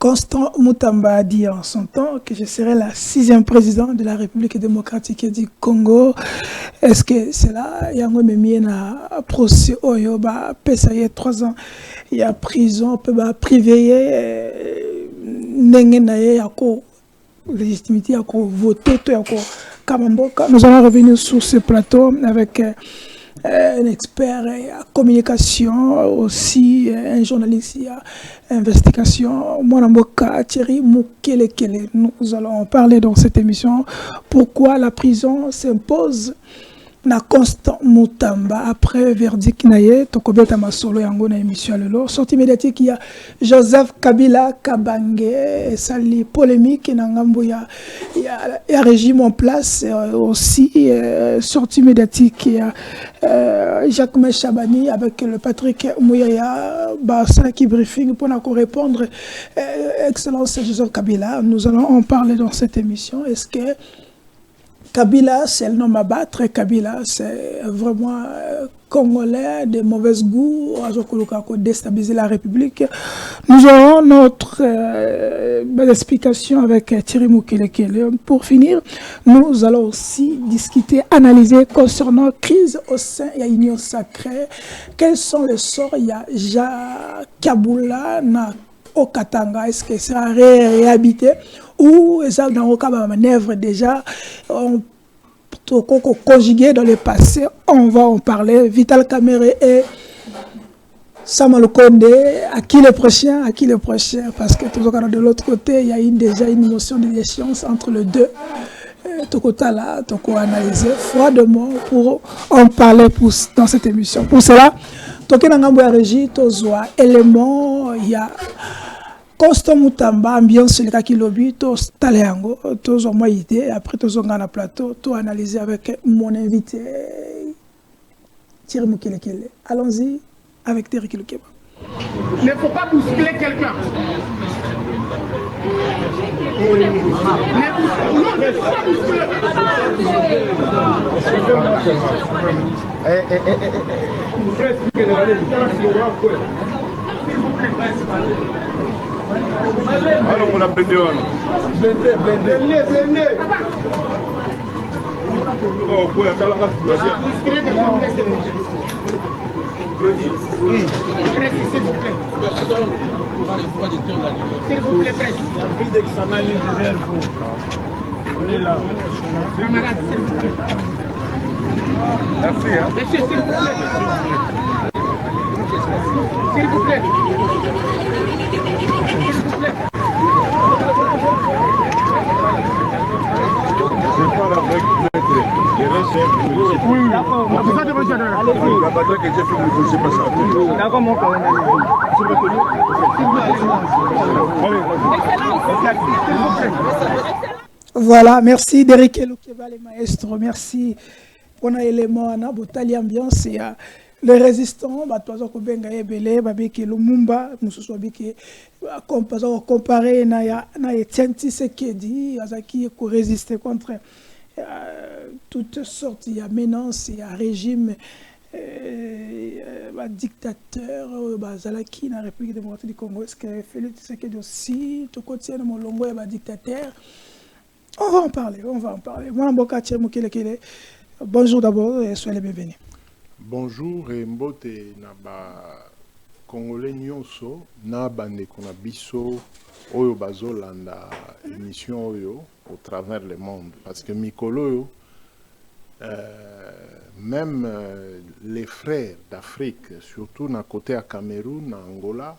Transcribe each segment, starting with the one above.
Constant Mutamba a dit en son temps que je serai la 6e présidente de la République démocratique du Congo. Est-ce que c'est là? Il y a un procès, il y a 3 ans, il y a prison, peut privé, il y a légitimité, il y a voter, nous allons revenir sur ce plateau avec un expert en communication, aussi un journaliste en investigation, Mwanamboka Thierry Mukelekele. Nous allons parler dans cette émission pourquoi la prison s'impose na Constant Mutamba après verdict naye tokobeta masolo yango na émission lelo sortie médiatique il y a Joseph Kabila Kabange sali polémique na ngambo ya régime en place aussi sortie médiatique il y a Jacques Chabani avec le Patrick Mouyaya Barça qui briefing pour répondre excellence Joseph Kabila. Nous allons en parler dans cette émission. Est-ce que Kabila, c'est le nom à battre. Kabila, c'est vraiment congolais de mauvais goût, déstabiliser la République. Nous aurons notre explication avec Thierry Mukelekele. Pour finir, nous allons aussi discuter, analyser concernant crise au sein de l'Union sacrée. Quels sont les sorts? Il y a Kabula au Katanga. Est-ce que ça sera réhabité? Ou ça dans le cas de manœuvre déjà conjugué dans le passé, on va en parler. Vital Kamere et Samuel Konde, à qui le prochain, parce que toujours de l'autre côté, il y a déjà une notion de déchéance entre les deux. Tokota là, Toko analyser froidement pour en parler dans cette émission. Pour cela, Toké Nangambo Régie, Tozoa élément, il y a Constant Mutamba, ambiance sur le lobby, to taléango, to zoma idée, après to zonga na plateau, to analyser avec mon invité Thierry Mukelekele. Allons-y avec Thierry Kilokeba. Il ne faut pas bousculer quelqu'un. Non, il ne faut pas bousculer. Alors on a blindé. Blindé. Oh, ouais, ça la race. Oui. S'il vous plaît. S'il vous plaît, presse. On est là. Camarade, s'il vous plaît. Merci, hein. Monsieur, s'il vous plaît. S'il vous plaît. Je parle avec oui, d'accord. La bataille que j'ai fait, je ne sais pas ça. D'accord, mon frère. Voilà, merci Derek Elokeba, les maestros. Merci pour l'élément à Botali Ambiance. Et les résistants, Batozo Kobenga Ebele, Babeke Lumumba, nous sommes comparé à Etienne Tshisekedi, qui résister contre toutes sortes de menaces et un régime dictateur Zalaki dans la République démocratique du Congo. Est-ce que Félix Tshisekedi aussi, tout côté de Molongo est dictateur? On va en parler. Mwanamboka Thierry Mukelekele, bonjour d'abord et soyez les bienvenus. Bonjour et mbote naba Congolais nyonso na bande kona biso oyo bazolanda émission oyo au travers le monde parce que mikolo même les frères d'Afrique surtout na côté à Cameroun na Angola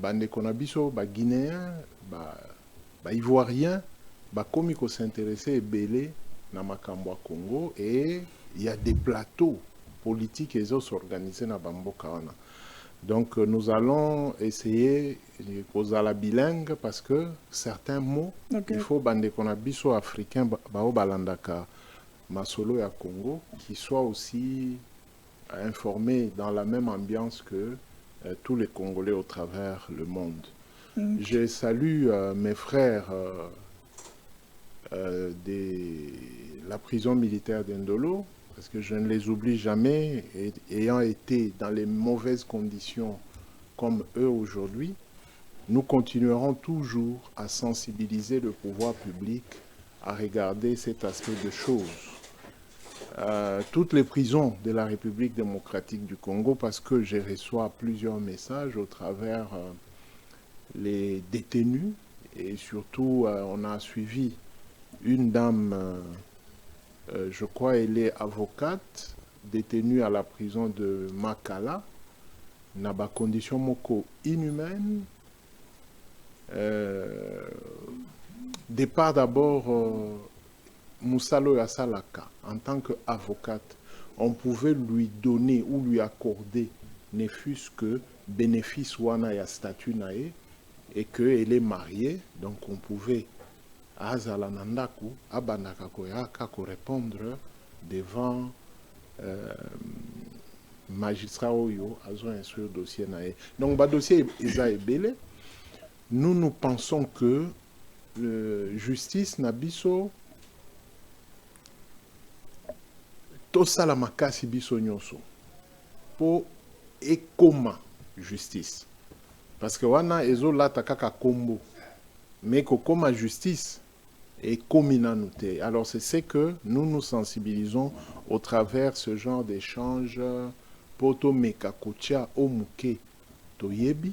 bande kona biso ba guinéen ba ivoirien ba komi ko s'intéresser ebele na makambo Congo et il y a des plateaux politiques et autres organisés na bamboka wana. Donc nous allons essayer aux ala bilingue parce que certains mots il faut bande qu'on a biso africain bao balandaka masolo ya Congo qui soit aussi informés dans la même ambiance que tous les Congolais au travers le monde. Je salue mes frères de la prison militaire d'Indolo, parce que je ne les oublie jamais, ayant été dans les mauvaises conditions comme eux aujourd'hui, nous continuerons toujours à sensibiliser le pouvoir public à regarder cet aspect de choses. Toutes les prisons de la République démocratique du Congo, parce que je reçois plusieurs messages au travers les détenus, et surtout on a suivi une dame, je crois elle est avocate, détenue à la prison de Makala, na ba condition moko inhumaine. Départ d'abord Moussalo Yasalaka, en tant qu'avocate, on pouvait lui donner ou lui accorder ne fût-ce que bénéfice wana ya statut nae, et qu'elle est mariée, donc on pouvait azala nandaku abandaka koyaka ko répondre devant magistrat oyo azo instruire dossier nae. Donc ba dossier eza ebele. Nous pensons que justice nabiso tosala makasi biso nyonso po ekoma justice. Parce que wana ezo lata kaka kombo, mais kokoma justice et komina noté. Alors c'est ce que nous nous sensibilisons au travers ce genre d'échange poto meka kotia omuke toyebi,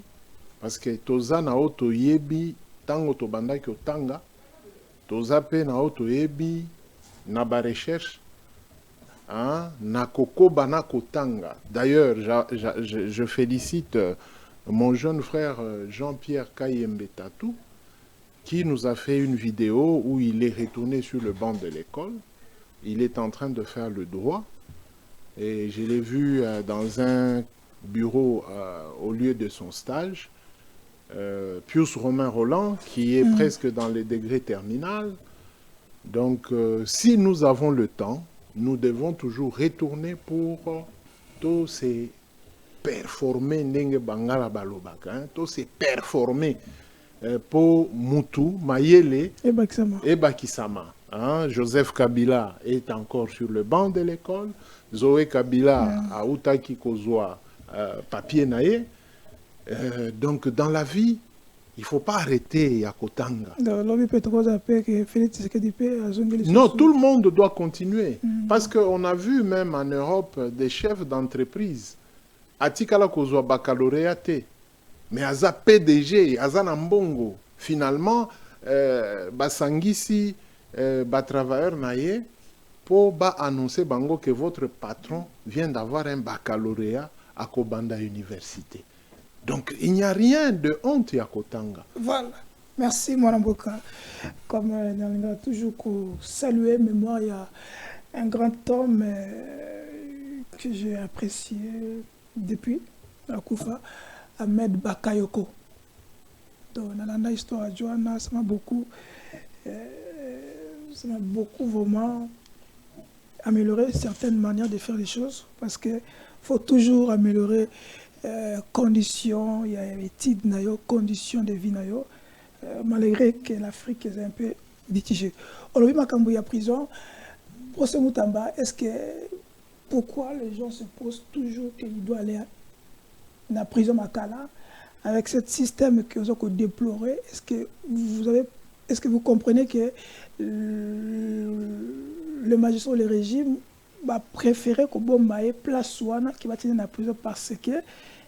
parce que toza na o toyebi tango tobandaki otanga, toza pe na o toyebi na ba recherche na kokoba na kotanga. D'ailleurs je félicite mon jeune frère Jean-Pierre Kayembe Tatou, qui nous a fait une vidéo où il est retourné sur le banc de l'école. Il est en train de faire le droit. Et je l'ai vu dans un bureau au lieu de son stage. Pius Romain Roland, qui est presque dans les degrés terminal. Donc, si nous avons le temps, nous devons toujours retourner pour tous ces performer ndenge bangala balobaka, tous ces performer pour Mutu, Mayele et Bakisama. Joseph Kabila est encore sur le banc de l'école. Zoé Kabila a Outaki Kozwa papier naïe. Donc dans la vie, il ne faut pas arrêter à Kotanga. Non, tout le monde doit continuer. Parce qu'on a vu même en Europe des chefs d'entreprise. Atikala Kozwa baccalauréat. Mais aza PDG, aza Nambongo. Finalement, basangisi travailleur naïe pour annoncer bango que votre patron vient d'avoir un baccalauréat à Kobanda Université. Donc, il n'y a rien de honte à Kotanga. Voilà. Merci, Mwanamboka. Comme on a toujours salué, mémoire, il y a un grand homme que j'ai apprécié depuis la Koufa, Ahmed Bakayoko. Donc, dans la histoire de Johanna, ça m'a beaucoup vraiment amélioré certaines manières de faire les choses, parce qu'il faut toujours améliorer conditions, il y a études, conditions de vie, malgré que l'Afrique est un peu litigée. Aujourd'hui, Makambo y a prison. Pour ce Moutamba, pourquoi les gens se posent toujours qu'il doit aller à la prison Makala avec ce système que vous avez déploré? Est-ce que vous comprenez que le magistrat ou le régime va préférer que Bombaye place Souana qui va tenir la prison parce que,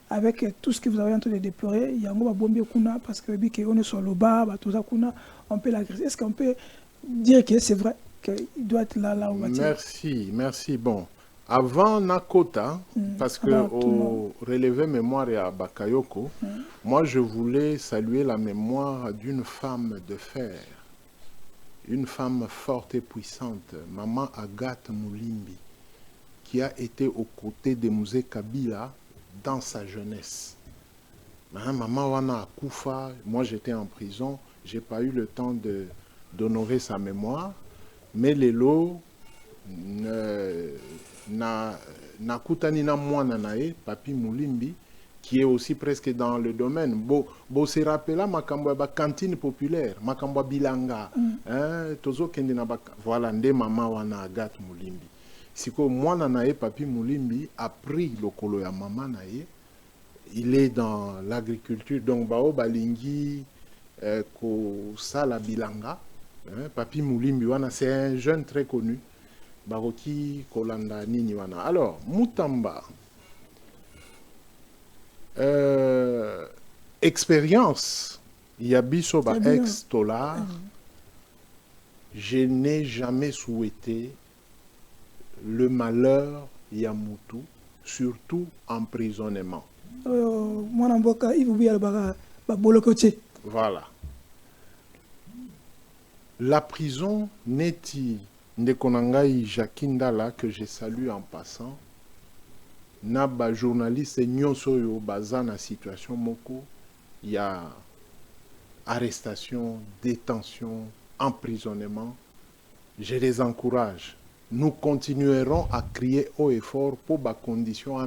avec tout ce que vous avez en train de déplorer, il y a un bombe parce que on est sur le bas, on peut l'agresser. Est-ce qu'on peut dire que c'est vrai qu'il doit être là où on va tirer? Merci. Bon, avant Nakota, parce que au relevé mémoire à Bakayoko, moi je voulais saluer la mémoire d'une femme de fer. Une femme forte et puissante, Maman Agathe Moulimbi, qui a été aux côtés de Mouzé Kabila dans sa jeunesse. Maman Wana Koufa, moi j'étais en prison, je n'ai pas eu le temps d'honorer sa mémoire, mais Lelo, Nakutani na mwana nae, Papi Moulimbi, qui est aussi presque dans le domaine. Bo se rappela makambo ba cantine populaire, makambo bilanga, tozo kende na ba voilà nde mama wana Agathe Moulimbi. Siko mwana nae Papi Moulimbi a pris le kolo ya mama nae il est dans l'agriculture. Donc, Bao Balingi, Kosala Bilanga, Papi Moulimbi wana, c'est un jeune très connu. Baroki Kolanda Nini wana. Alors, Mutamba, expérience, Yabiso ba ex-Tolar, je n'ai jamais souhaité le malheur Yamutu, surtout emprisonnement. Voilà. La prison n'est-il Ndekonangai Jakindala, que je salue en passant, Naba journaliste Nyonsoyo Bazana situation Moko, il y a arrestation, détention, emprisonnement. Je les encourage. Nous continuerons à crier haut et fort pour les conditions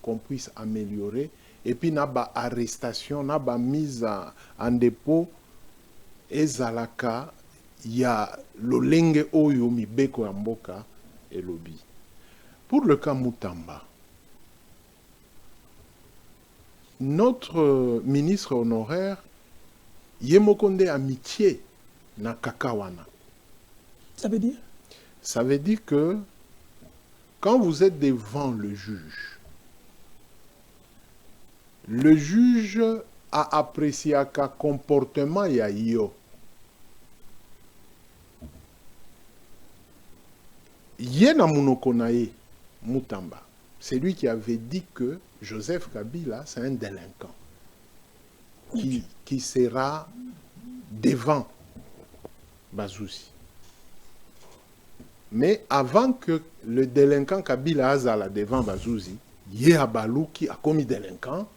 qu'on puisse améliorer. Et puis, naba arrestation, naba mise en dépôt, et zalaka, il y a le lenge oyo mibeko amboka et lobby. Pour le cas Mutamba, notre ministre honoraire, Yemokonde amitié na kakawana. Ça veut dire? Ça veut dire que quand vous êtes devant le juge a apprécié un comportement ya yo. Yena Munokonae Mutamba, c'est lui qui avait dit que Joseph Kabila, c'est un délinquant qui sera devant Bazouzi. Mais avant que le délinquant Kabila Azala devant Bazouzi, il y a Balou qui a commis délinquant.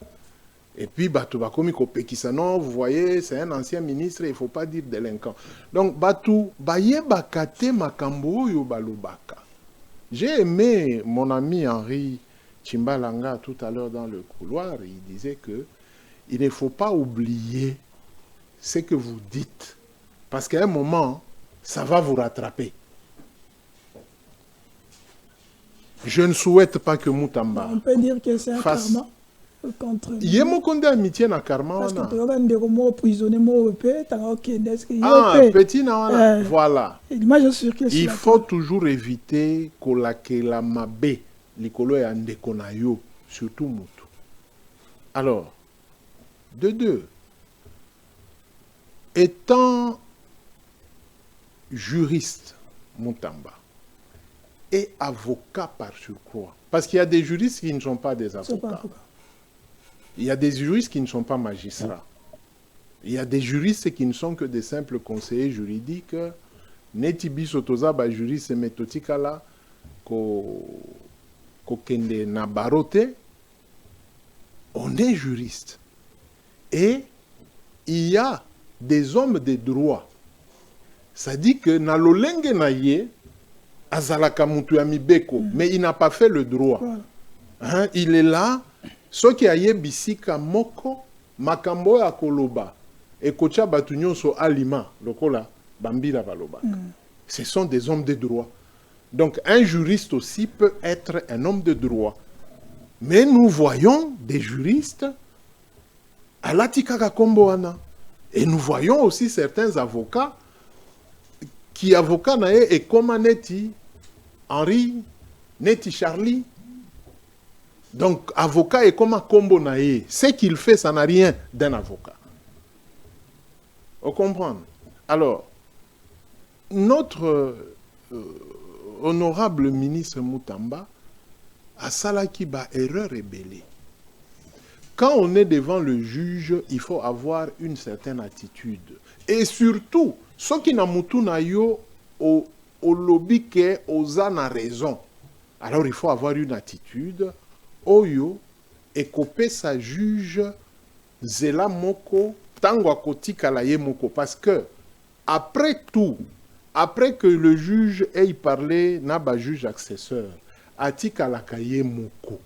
Et puis, Batou va commis Kopekisa. Non, vous voyez, c'est un ancien ministre, il ne faut pas dire délinquant. Donc, Batou, Baye Bakate Makambo yo Balubaka. J'ai aimé mon ami Henri Chimbalanga tout à l'heure dans le couloir. Il disait que il ne faut pas oublier ce que vous dites. Parce qu'à un moment, ça va vous rattraper. Je ne souhaite pas que Mutamba... On peut dire que c'est un karma contre... Yemokonde amitié na karma. Parce que tu as un déromo prisonnier, petit na voilà. Il faut toujours éviter que la mabe, likolo ya ndeko na yo, surtout mutu. Alors, de deux, étant juriste, Mutamba, et avocat par surcroît. Parce qu'il y a des juristes qui ne sont pas des avocats. Il y a des juristes qui ne sont pas magistrats. Il y a des juristes qui ne sont que des simples conseillers juridiques. Netibi sotoza ba juriste méthodikala ko kende na barote. On est juriste. Et il y a des hommes de droit. Ça dit que na lolenge na ye azalaka mutu ya mibeko, mais il n'a pas fait le droit. Hein, il est là. Ce qui a bisika moko makambo ya koloba et kocha batunyo so alima lokola bambila baloba. Ce sont des hommes de droit. Donc un juriste aussi peut être un homme de droit. Mais nous voyons des juristes à l'atikaka komboana et nous voyons aussi certains avocats qui avocat nae et comme Neti Henri Neti Charlie. Donc, avocat est comme un combo naïe. Ce qu'il fait, ça n'a rien d'un avocat. Vous comprenez? Alors, notre honorable ministre Mutamba a salaki ba erreur rebelle. Quand on est devant le juge, il faut avoir une certaine attitude. Et surtout, ceux qui n'ont pas yo au lobby qui osana raison. Alors, il faut avoir une attitude. Oyo ekopé sa juge zela moko tango akotika la ye moko parce que après tout, après que le juge ait parlé na ba juge accesseur atika la ye moko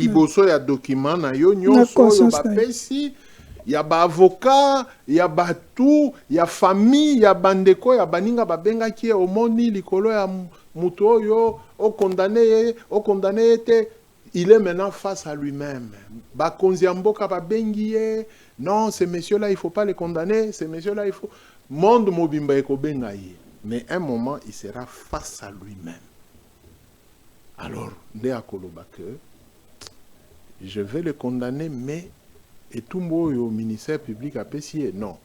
liboso ya document na yo nyonso yo bapesi il y a ba avocat, il y a ba tout, il y a famille, il y a bandeko, il y a baninga babenga qui est au moni likolo ya muto yo au condamné était. Il est maintenant face à lui-même. Ba konziamboka ba bengiye, non, ces messieurs-là, il faut pas les condamner, ces messieurs-là, il faut monde mobimba eko bengaye. Mais un moment, il sera face à lui-même. Alors, nde akoloba que je vais le condamner, mais et tout au ministère public a payé. Non.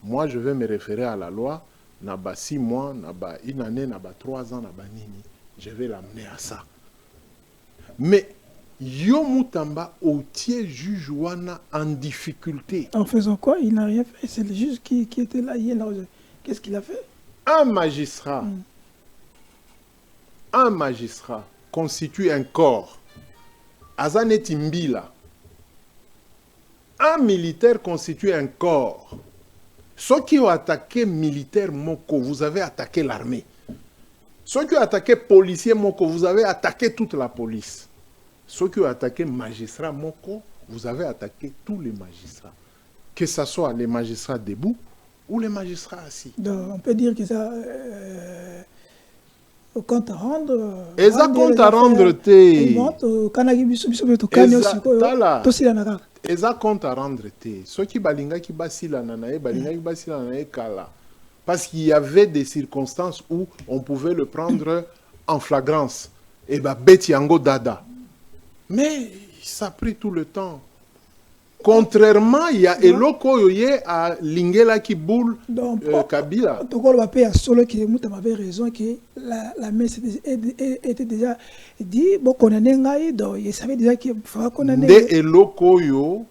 Moi, je vais me référer à la loi. Naba 6 mois, naba une année, naba 3 ans, naba nini. Je vais l'amener à ça. Mais Yo Moutamba otier juge wana en difficulté. En faisant quoi? Il n'a rien fait. C'est le juge qui était là hier. Qu'est-ce qu'il a fait? Un magistrat constitue un corps. Azaneti Mbila. Un militaire constitue un corps. Ceux qui ont attaqué militaire Moko, vous avez attaqué l'armée. Ceux qui ont attaqué policier Moko, vous avez attaqué toute la police. Ceux qui ont attaqué magistrat Moko, vous avez attaqué tous les magistrats. Que ce soit les magistrats debout ou les magistrats assis. Donc, on peut dire que ça... au compte à rendre... Et ça compte à rendre, t'es... Et ça compte à rendre, t'es. Ceux qui balinga qui basila nanae, balinga qui basila nanae kala. Parce qu'il y avait des circonstances où on pouvait le prendre en flagrance. Et bah, betiango dada. Mais ça a pris tout le temps. Contrairement, il y a Eloko Yoye à Lingela qui boule Kabila. Donc, on va payer à Solo qui avait raison que la messe était déjà dit, bon, qu'on a n'engaye, donc il savait déjà qu'il fallait qu'on a n'engaye. De Eloko Yo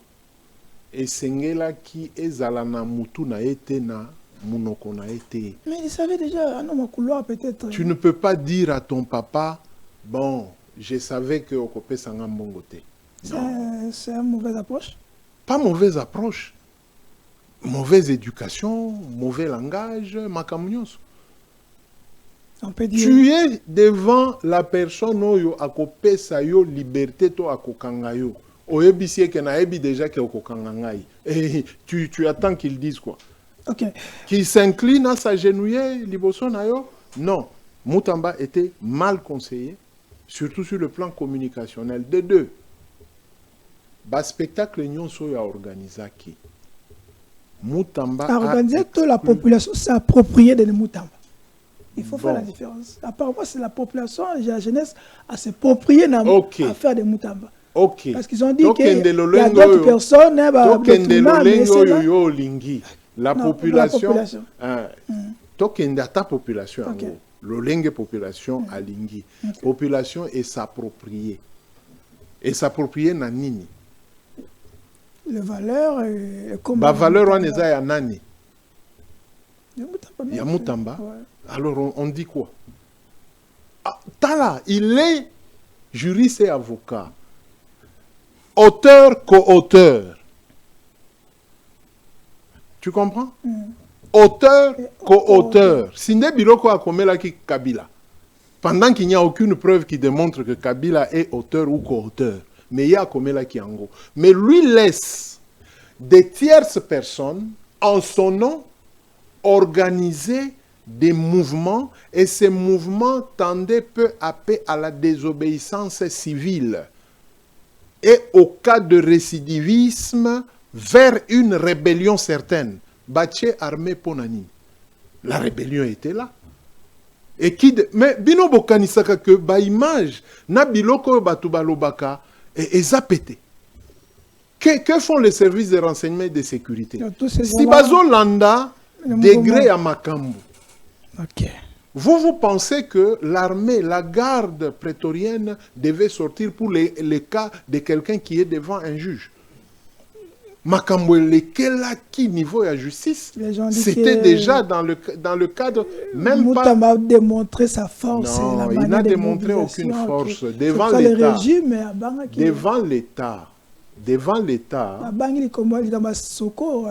et Sengela qui est Zalana Moutou na été na Mounoko na été. Mais il savait déjà, un homme à couloir peut-être. Tu ne peux pas dire à ton papa, bon, je savais que Okopé Sangambongote. C'est une mauvaise approche. Pas mauvaise approche, mauvaise éducation, mauvais langage, makamunios. On peut dire... Tu es devant la personne oyo akope sa yo liberté to akokanga yo. Oyebisie ke na ebi déjà ke okokanga ngai. Et tu attends qu'ils disent quoi? Ok. Qu'il s'incline à s'agenouiller liboso na yo? Non. Moutamba était mal conseillé, surtout sur le plan communicationnel. De deux. Le spectacle nyonso a organisé qui Moutamba a organisé toute la population s'est appropriée de Moutamba. Il faut faire la différence. Apparemment, c'est la population, la jeunesse, à s'approprier à faire de Moutamba. Parce qu'ils ont dit qu'il y a d'autres personnes. La population. Tokende ta population. L'olenge population à Lingi. Population est s'approprier. Et s'approprier na nini. Les valeurs et comment... La valeur, on est à nani. Il y a Moutamba. Alors, on dit quoi? Ah, Tala, il est juriste et avocat. Auteur, co-auteur. Tu comprends? Auteur, co-auteur. Sinde Biloko a commis la qui Kabila. Pendant qu'il n'y a aucune preuve qui démontre que Kabila est auteur ou co-auteur. Mais il y a Komela Kiango. Mais lui laisse des tierces personnes, en son nom, organiser des mouvements, et ces mouvements tendaient peu à peu à la désobéissance civile. Et au cas de récidivisme, vers une rébellion certaine. Baché armé Ponani. La rébellion était là. Et qui mais bino bokanisaka que ba image na biloko batubalobaka et zapété. Que font les services de renseignement et de sécurité? Si bazo landa degré à Makambu. Ok. Vous pensez que l'armée, la garde prétorienne devait sortir pour les cas de quelqu'un qui est devant un juge? Makambu lequel à qui niveau de justice? C'était déjà dans le cadre même Moutamba pas... a démontré sa force. Non, il n'a démontré aucune force devant l'État. Devant l'État. Devant l'État.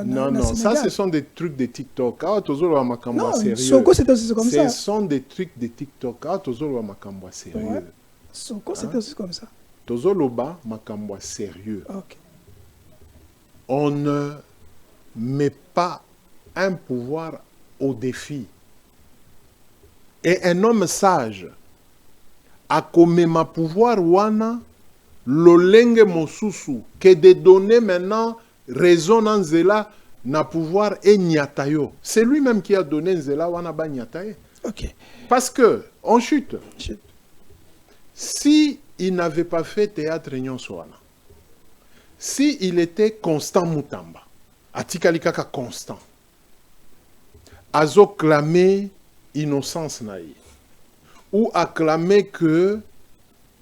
Non, ça ce sont des trucs de TikTok. Non, Soko c'était aussi comme ça. Ce sont des trucs de TikTok. Sérieux. Soko c'était aussi comme ça. Tozoloba Makambwa sérieux. Ok. On ne mais pas un pouvoir au défi. Et un homme sage a comme ma pouvoir wana lolenge mosusu que de donner maintenant raison en zela na pouvoir et nyatayo. C'est lui-même qui a donné zela wana ba nyataye. Ok. Parce que on chute. Chut. Si il n'avait pas fait théâtre nyonsoana, si il était Constant Mutamba, atikalikaka constant, azo clamé innocence naïe, ou acclamer que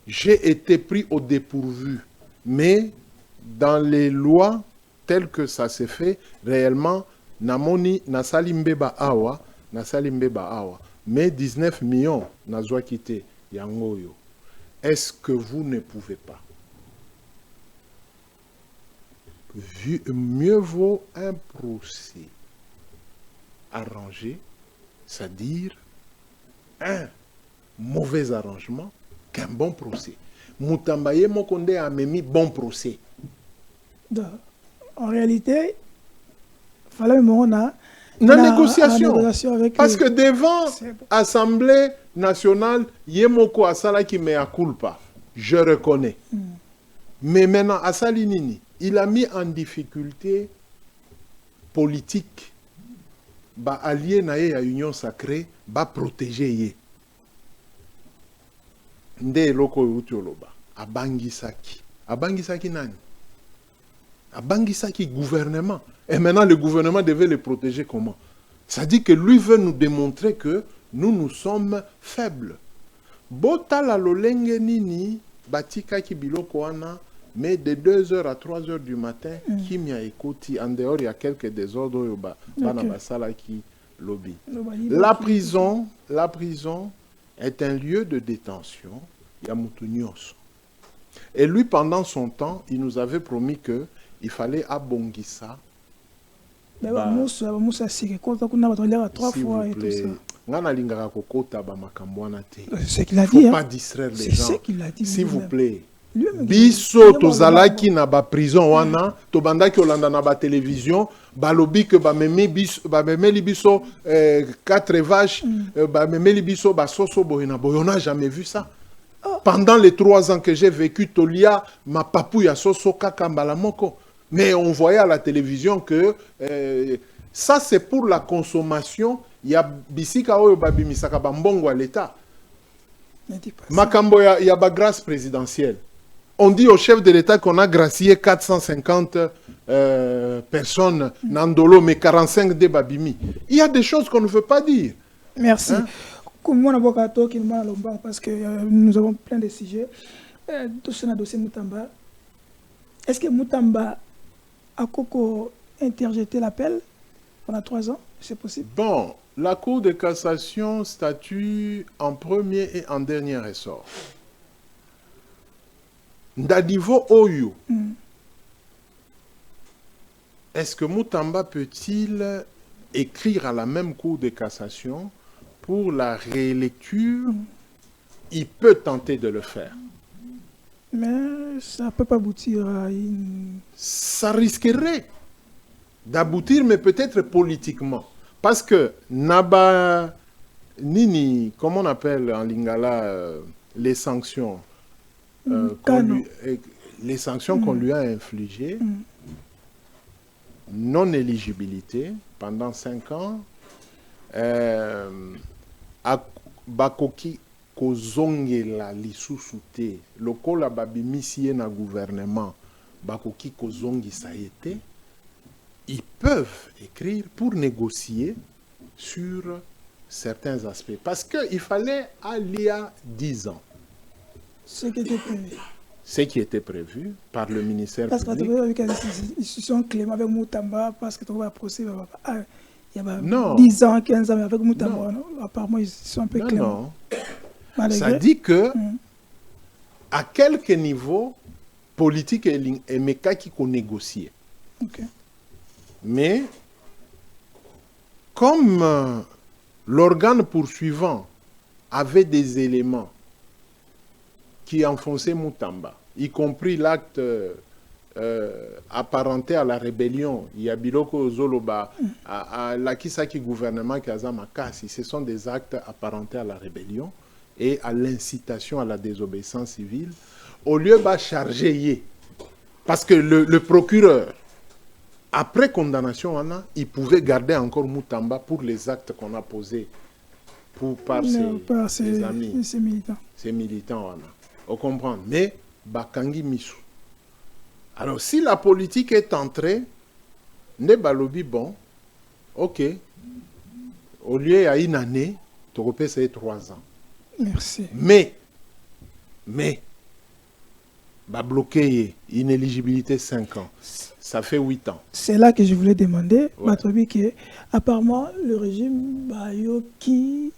j'ai été pris au dépourvu, mais dans les lois telles que ça s'est fait, réellement, namoni nasalimbeba awa, mais 19 millions nazwa quitté yangoyo. Est-ce que vous ne pouvez pas? Mieux vaut un procès arrangé, c'est-à-dire un mauvais arrangement, qu'un bon procès. Mutambaye Mokonde a mis bon procès. Donc, en réalité, il fallait une négociation avec parce que devant bon. Assemblée nationale, Yemoko Asala qui mea culpa, je reconnais. Mais maintenant, Asali Nini, il a mis en difficulté politique, ba allié naé à Union Sacrée, ba protéger yé. Nde loko utioloba, abangisaki. Abangisaki nani? Abangisaki gouvernement. Et maintenant, le gouvernement devait le protéger comment? Ça dit que lui veut nous démontrer que nous sommes faibles. Bota la lolenge nini, batika ki biloko wana, mais de 2h à 3h du matin, qui m'a écouté, en dehors, il y a quelques désordres, qui lobby. La prison est un lieu de détention, Yamutunios. Et lui, pendant son temps, il nous avait promis que il fallait abongisa. Mais s'il vous plaît. C'est ce qu'il a dit. Il ne faut pas distraire les gens. C'est ce qu'il a dit. S'il vous plaît. Biso tozalaki na ba prison wana to bandaki olanda na ba télévision balobi que ba memeli biso 4 vaches ba memeli biso ba soso boyena boyona jamais vu ça. Pendant les 3 ans que j'ai vécu Tolia ma papou ya soso kaka mbala moko, mais on voyait à la télévision que ça c'est pour la consommation, il y a bisika oyo babimisaka ba mbongo à l'état. Makambo ya ba grâce présidentielle. On dit au chef de l'État qu'on a gracié 450 personnes, Nandolo, mais 45 de Babimi. Il y a des choses qu'on ne veut pas dire. Merci. Comme moi, parce que nous avons plein de sujets. Dossier Moutamba. Est-ce que Moutamba a interjeté l'appel pendant 3 ans? C'est possible? Bon, la Cour de cassation statue en premier et en dernier ressort. Ndadivo Oyo. Est-ce que Moutamba peut-il écrire à la même Cour de cassation pour la réélecture? Il peut tenter de le faire. Mais ça ne peut pas aboutir à une... Ça risquerait d'aboutir, mais peut-être politiquement. Parce que Naba Nini, comment on appelle en lingala les sanctions les sanctions qu'on lui a infligées, non-éligibilité pendant 5 ans, Bakoki kozongela lisusu lokola babimisi na gouvernement Bakoki kozongi ça été, ils peuvent écrire pour négocier sur certains aspects. Parce qu'il fallait aller à 10 ans. Ce qui était prévu. Ce qui était prévu par le ministère public. Parce que ils se sont cléments avec Moutamba, parce que tu vois, procès, il y a non. 10 ans, 15 ans, mais avec Moutamba, apparemment, ils sont un peu cléments. Non. Ça dit que, à quelque niveau, politique et méca qui qu'on négocier. Okay. Mais, comme l'organe poursuivant avait des éléments qui enfonçaient Moutamba, y compris l'acte apparenté à la rébellion. Il y a Biloko Zoloba, à la Kisaki gouvernement qui a Zamakasi. Ce sont des actes apparentés à la rébellion et à l'incitation à la désobéissance civile. Au lieu de charger, parce que le procureur, après condamnation, il pouvait garder encore Moutamba pour les actes qu'on a posés par ses amis, ses militants. Ces militants, on comprend. Mais, Bakangi Misu. Alors, si la politique est entrée, ne balobi bon, ok, au lieu à une année, tu repères c'est 3 ans. Merci. Mais, bah bloquer une éligibilité 5 ans, ça fait 8 ans. C'est là que je voulais demander, Matobi, que apparemment le régime qui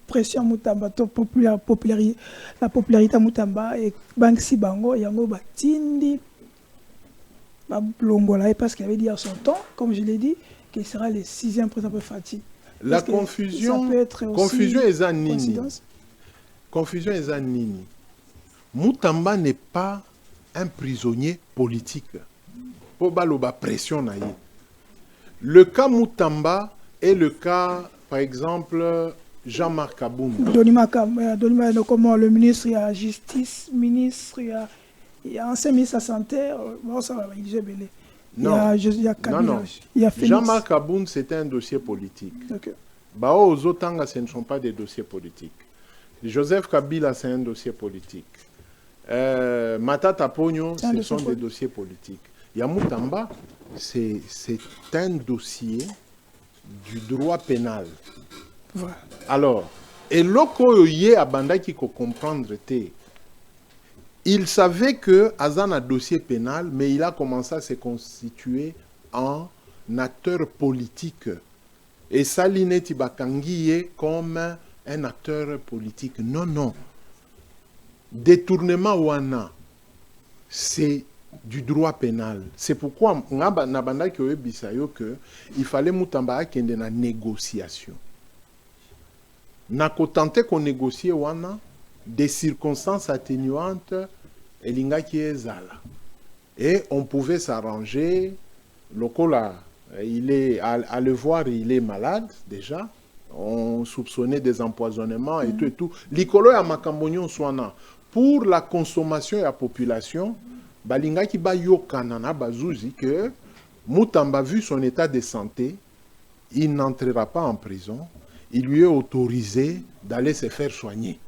pression Moutamba, la popularité Moutamba et Banksi Bango, Yango Batindi, parce qu'il avait dit à son temps, comme je l'ai dit, qu'il sera le 6e président Fati. La confusion est à Nini. Confusion est à Nini. Moutamba n'est pas un prisonnier politique. Pour baloba pression naïe. Le cas Moutamba est le cas, par exemple, Jean-Marc Aboun. Donima, comment le ministre, il y a justice, ministre, il y a ancien ministre de la santé, bon, ça va, il est belé. Non, il y a Kabila, il y a Jean-Marc Aboun, c'était un dossier politique. Okay. Bao aux Otanga, ce ne sont pas des dossiers politiques. Joseph Kabila, c'est un dossier politique. Matata Pogno, ce sont des dossiers politiques. Yamoutamba, c'est un dossier du droit pénal. Voilà. Alors, et l'oko yé abanda qui ko comprendre te. Il savait que Azan a un dossier pénal, mais il a commencé à se constituer en acteur politique. Et Saline Tibakangi comme un acteur politique. Non, non. Détournement ouana, c'est du droit pénal. C'est pourquoi Nabanda Kyoe Bisayo que il fallait Moutamba akende na négociation. Nako tenté qu'on négocie ouana des circonstances atténuantes et linga qui est zala. Et on pouvait s'arranger. Lokola, il est à le voir, il est malade déjà. On soupçonnait des empoisonnements et tout et tout. L'icolo ya makambonyon soana. Pour la consommation et la population, balinga ki ba yokanana bazouzi que Moutamba, vu son état de santé, il n'entrera pas en prison. Il lui est autorisé d'aller se faire soigner.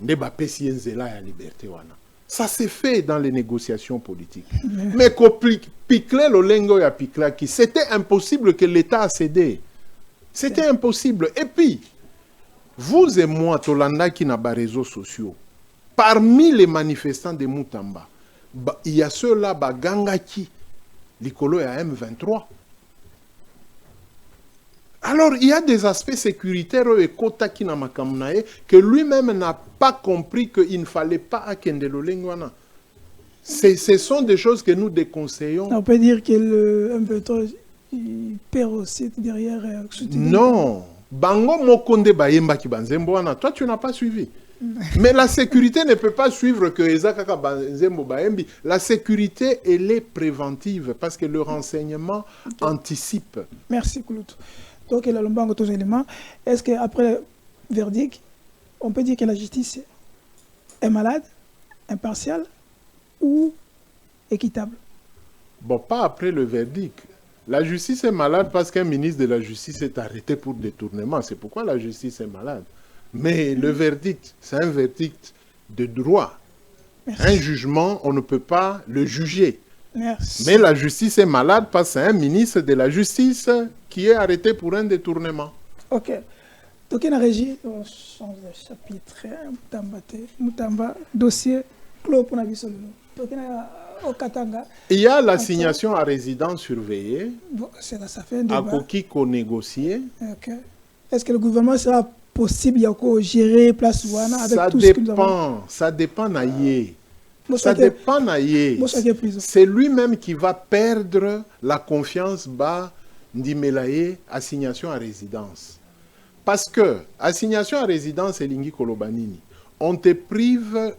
Ndeba pesi nzela ya liberté wana. Ça s'est fait dans les négociations politiques. Mais Pikle Lolengo ya Piklaki, c'était impossible que l'État a cédé. C'était impossible. Et puis, vous et moi, Tolanda qui n'a pas réseaux sociaux, parmi les manifestants de Moutamba, il y a ceux-là, Gangaki, l'Ikolo et M23. Alors, il y a des aspects sécuritaires et Kota Kinamakamnae que lui-même n'a pas compris qu'il ne fallait pas Akende Lolengwana. Ce sont des choses que nous déconseillons. On peut dire que le M23 il perd aussi derrière. Non. Bango Mokonde Bayemba Kibanzemboana. Toi, tu n'as pas suivi. Mais la sécurité ne peut pas suivre que Ezakaka Banzembo Bayembi. La sécurité, elle est préventive parce que le renseignement anticipe. Merci, Kouloutou. Donc, il a l'ombango tous les éléments. Est-ce qu'après le verdict, on peut dire que la justice est malade, impartiale ou équitable? Bon, pas après le verdict. La justice est malade parce qu'un ministre de la justice est arrêté pour détournement. C'est pourquoi la justice est malade. Mais le verdict, c'est un verdict de droit. Merci. Un jugement, on ne peut pas le juger. Merci. Mais la justice est malade parce que c'est un ministre de la justice qui est arrêté pour un détournement. Ok. Donc, la régie, on change de chapitre. Moutamba, dossier clos pour la vie solo. Au Katanga. Il y a l'assignation à résidence surveillée. Bon, ça fait un débat. À Kokiko négocié. Ok. Est-ce que le gouvernement sera possible de gérer place Ouana avec ça tout dépend, ce que nous avons? Ça dépend naïe. Ça dépend naïe. C'est lui-même qui va perdre la confiance bas Ndimelaye assignation à résidence. Parce que assignation à résidence et Lingi Kolobanini, on te prive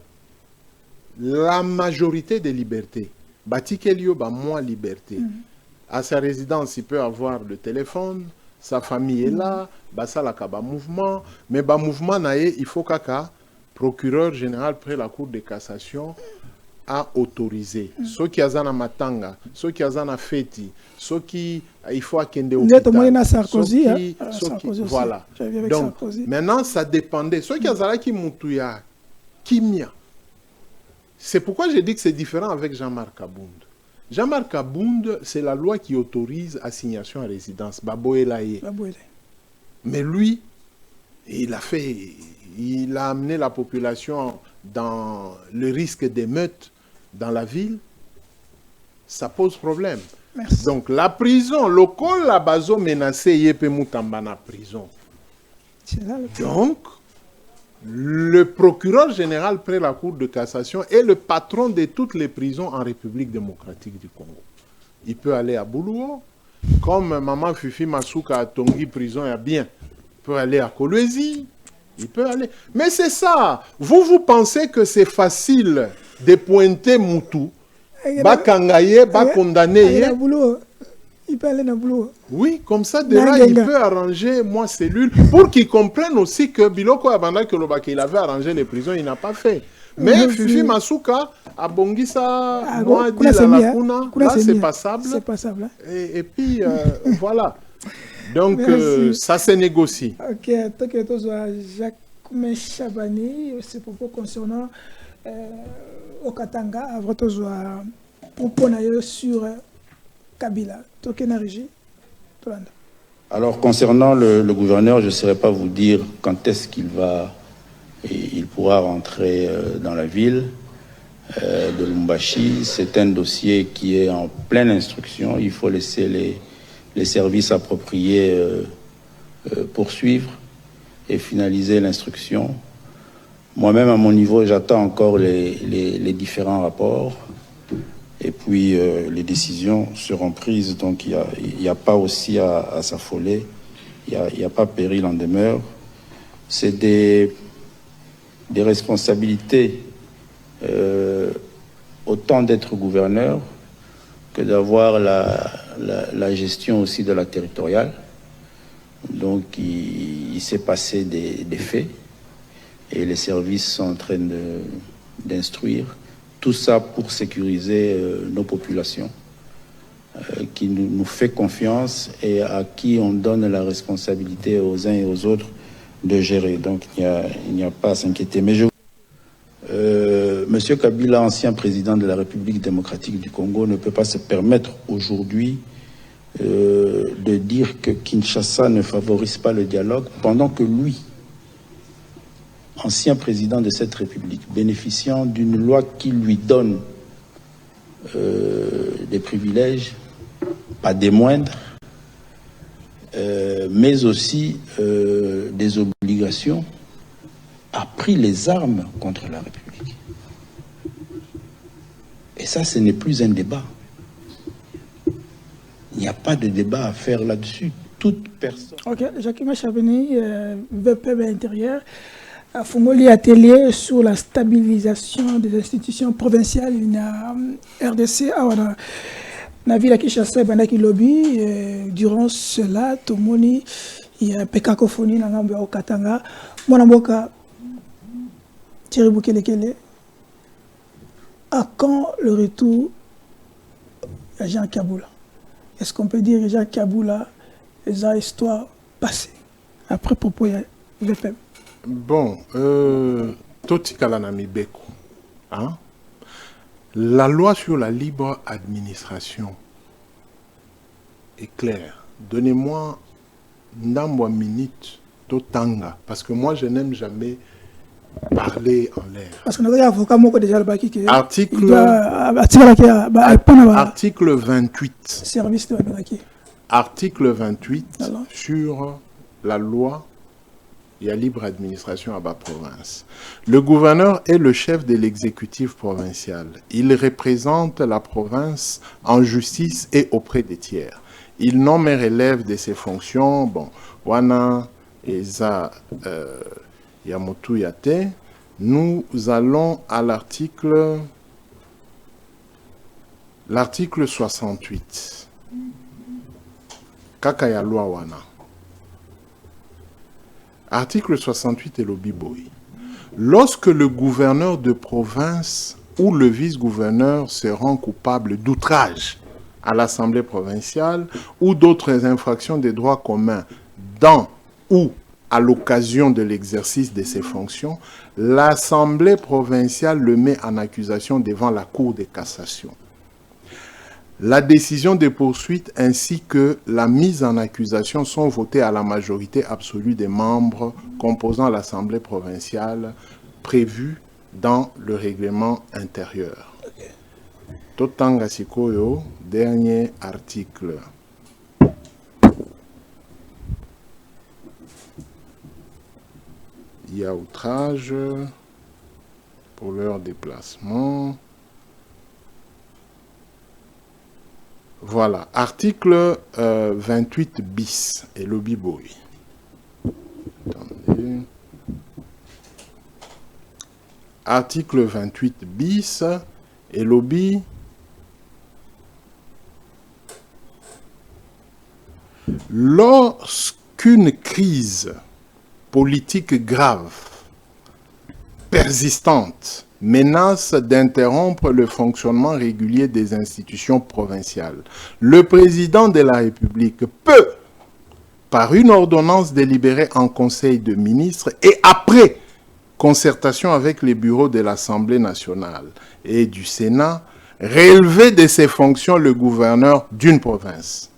la majorité des libertés. Batikelio ba moins liberté. À sa résidence, il peut avoir le téléphone, sa famille est là, ça la ba mouvement, mais ba mouvement naé, il faut qu'un procureur général près la Cour de cassation a autorisé. Ceux qui ont matanga, ceux qui ont feti, ceux qui il faut akende au Sarkozy, voilà. Donc Sarkozy. Maintenant ça dépendait. Ceux qui ont qui mutuya kimia. C'est pourquoi j'ai dit que c'est différent avec Jean-Marc Abound. Jean-Marc Abound, c'est la loi qui autorise assignation à résidence. Baboelaye. Mais lui, il a amené la population dans le risque d'émeute dans la ville. Ça pose problème. Merci. Donc la prison, le col la bazo menacé yépe moutambana prison. Donc le procureur général près la Cour de cassation est le patron de toutes les prisons en République démocratique du Congo. Il peut aller à Boulouo, comme Maman Fifi Masuka à Tongi prison, il bien. Il peut aller à Kolwezi, il peut aller. Mais c'est ça. Vous pensez que c'est facile de pointer Moutou, Bakangaye, Bakondamné. Il peut aller dans le boulot. Oui, comme ça, de là, il peut arranger moi cellule pour qu'ils comprennent aussi que Biloko Abanda Kolobake, il avait arrangé les prisons, il n'a pas fait. Mais Fifi Masuka, à Bongisa, moi, dit la lacuna, là, c'est passable. C'est passable. Et puis, voilà. Donc, ça se négocie. Ok, donc, Jacques Chabani, c'est propos concernant Okatanga, à votre propos sur Kabila. Alors, concernant le gouverneur, je ne saurais pas vous dire quand est-ce il pourra rentrer dans la ville de Lubumbashi. C'est un dossier qui est en pleine instruction. Il faut laisser les services appropriés poursuivre et finaliser l'instruction. Moi-même, à mon niveau, j'attends encore les différents rapports. Et puis, les décisions seront prises. Donc, il n'y a pas aussi à s'affoler. Il n'y a pas péril en demeure. C'est des responsabilités, autant d'être gouverneur que d'avoir la gestion aussi de la territoriale. Donc, il s'est passé des faits et les services sont en train d'instruire. Tout ça pour sécuriser nos populations, qui nous fait confiance et à qui on donne la responsabilité aux uns et aux autres de gérer. Donc il n'y a pas à s'inquiéter. Mais Monsieur Kabila, ancien président de la République démocratique du Congo, ne peut pas se permettre aujourd'hui de dire que Kinshasa ne favorise pas le dialogue pendant que lui, ancien président de cette République, bénéficiant d'une loi qui lui donne des privilèges, pas des moindres, mais aussi des obligations, a pris les armes contre la République. Et ça, ce n'est plus un débat. Il n'y a pas de débat à faire là-dessus. Toute personne... Ok, Jacques Chabani, VPB intérieur, a formulé un atelier sur la stabilisation des institutions provinciales en RDC. Na ville à Kinshasa, il lobby. Durant cela, tout le monde, il y a une cacophonie dans le Katanga. Mon mboka, Thierry Boukelekele. À quand le retour à Jean Kaboula? Est-ce qu'on peut dire que Jean Kaboula est une histoire passée? Après, propos, il y a VPM. Bon, Toti Kalanami Beko, hein? La loi sur la libre administration est claire. Donnez-moi une minute Totanga, parce que moi je n'aime jamais parler en l'air. Parce que nous avons avocat déjà le baki qui article 28. Service de article 28 alors, sur la loi et la libre administration à bas province. Le gouverneur est le chef de l'exécutif provincial. Il représente la province en justice et auprès des tiers. Il nomme et relève de ses fonctions. Bon, Wana, Eza, Yamotu Yate. Nous allons à l'article l'article 68. Kaka ya loi wana. Article 68 et l'obiboy. Lorsque le gouverneur de province ou le vice-gouverneur se rend coupable d'outrage à l'Assemblée provinciale ou d'autres infractions des droits communs dans ou à l'occasion de l'exercice de ses fonctions, l'Assemblée provinciale le met en accusation devant la Cour de cassation. La décision de poursuite ainsi que la mise en accusation sont votées à la majorité absolue des membres composant l'Assemblée provinciale prévue dans le règlement intérieur. Totanga Sikoyo, dernier article. Il y a outrage pour leur déplacement. Voilà, article 28 bis et le biboy. Attendez. Article 28 bis et lobby. Lorsqu'une crise politique grave, persistante, menace d'interrompre le fonctionnement régulier des institutions provinciales, le président de la République peut, par une ordonnance délibérée en Conseil de ministres et après concertation avec les bureaux de l'Assemblée nationale et du Sénat, relever de ses fonctions le gouverneur d'une province.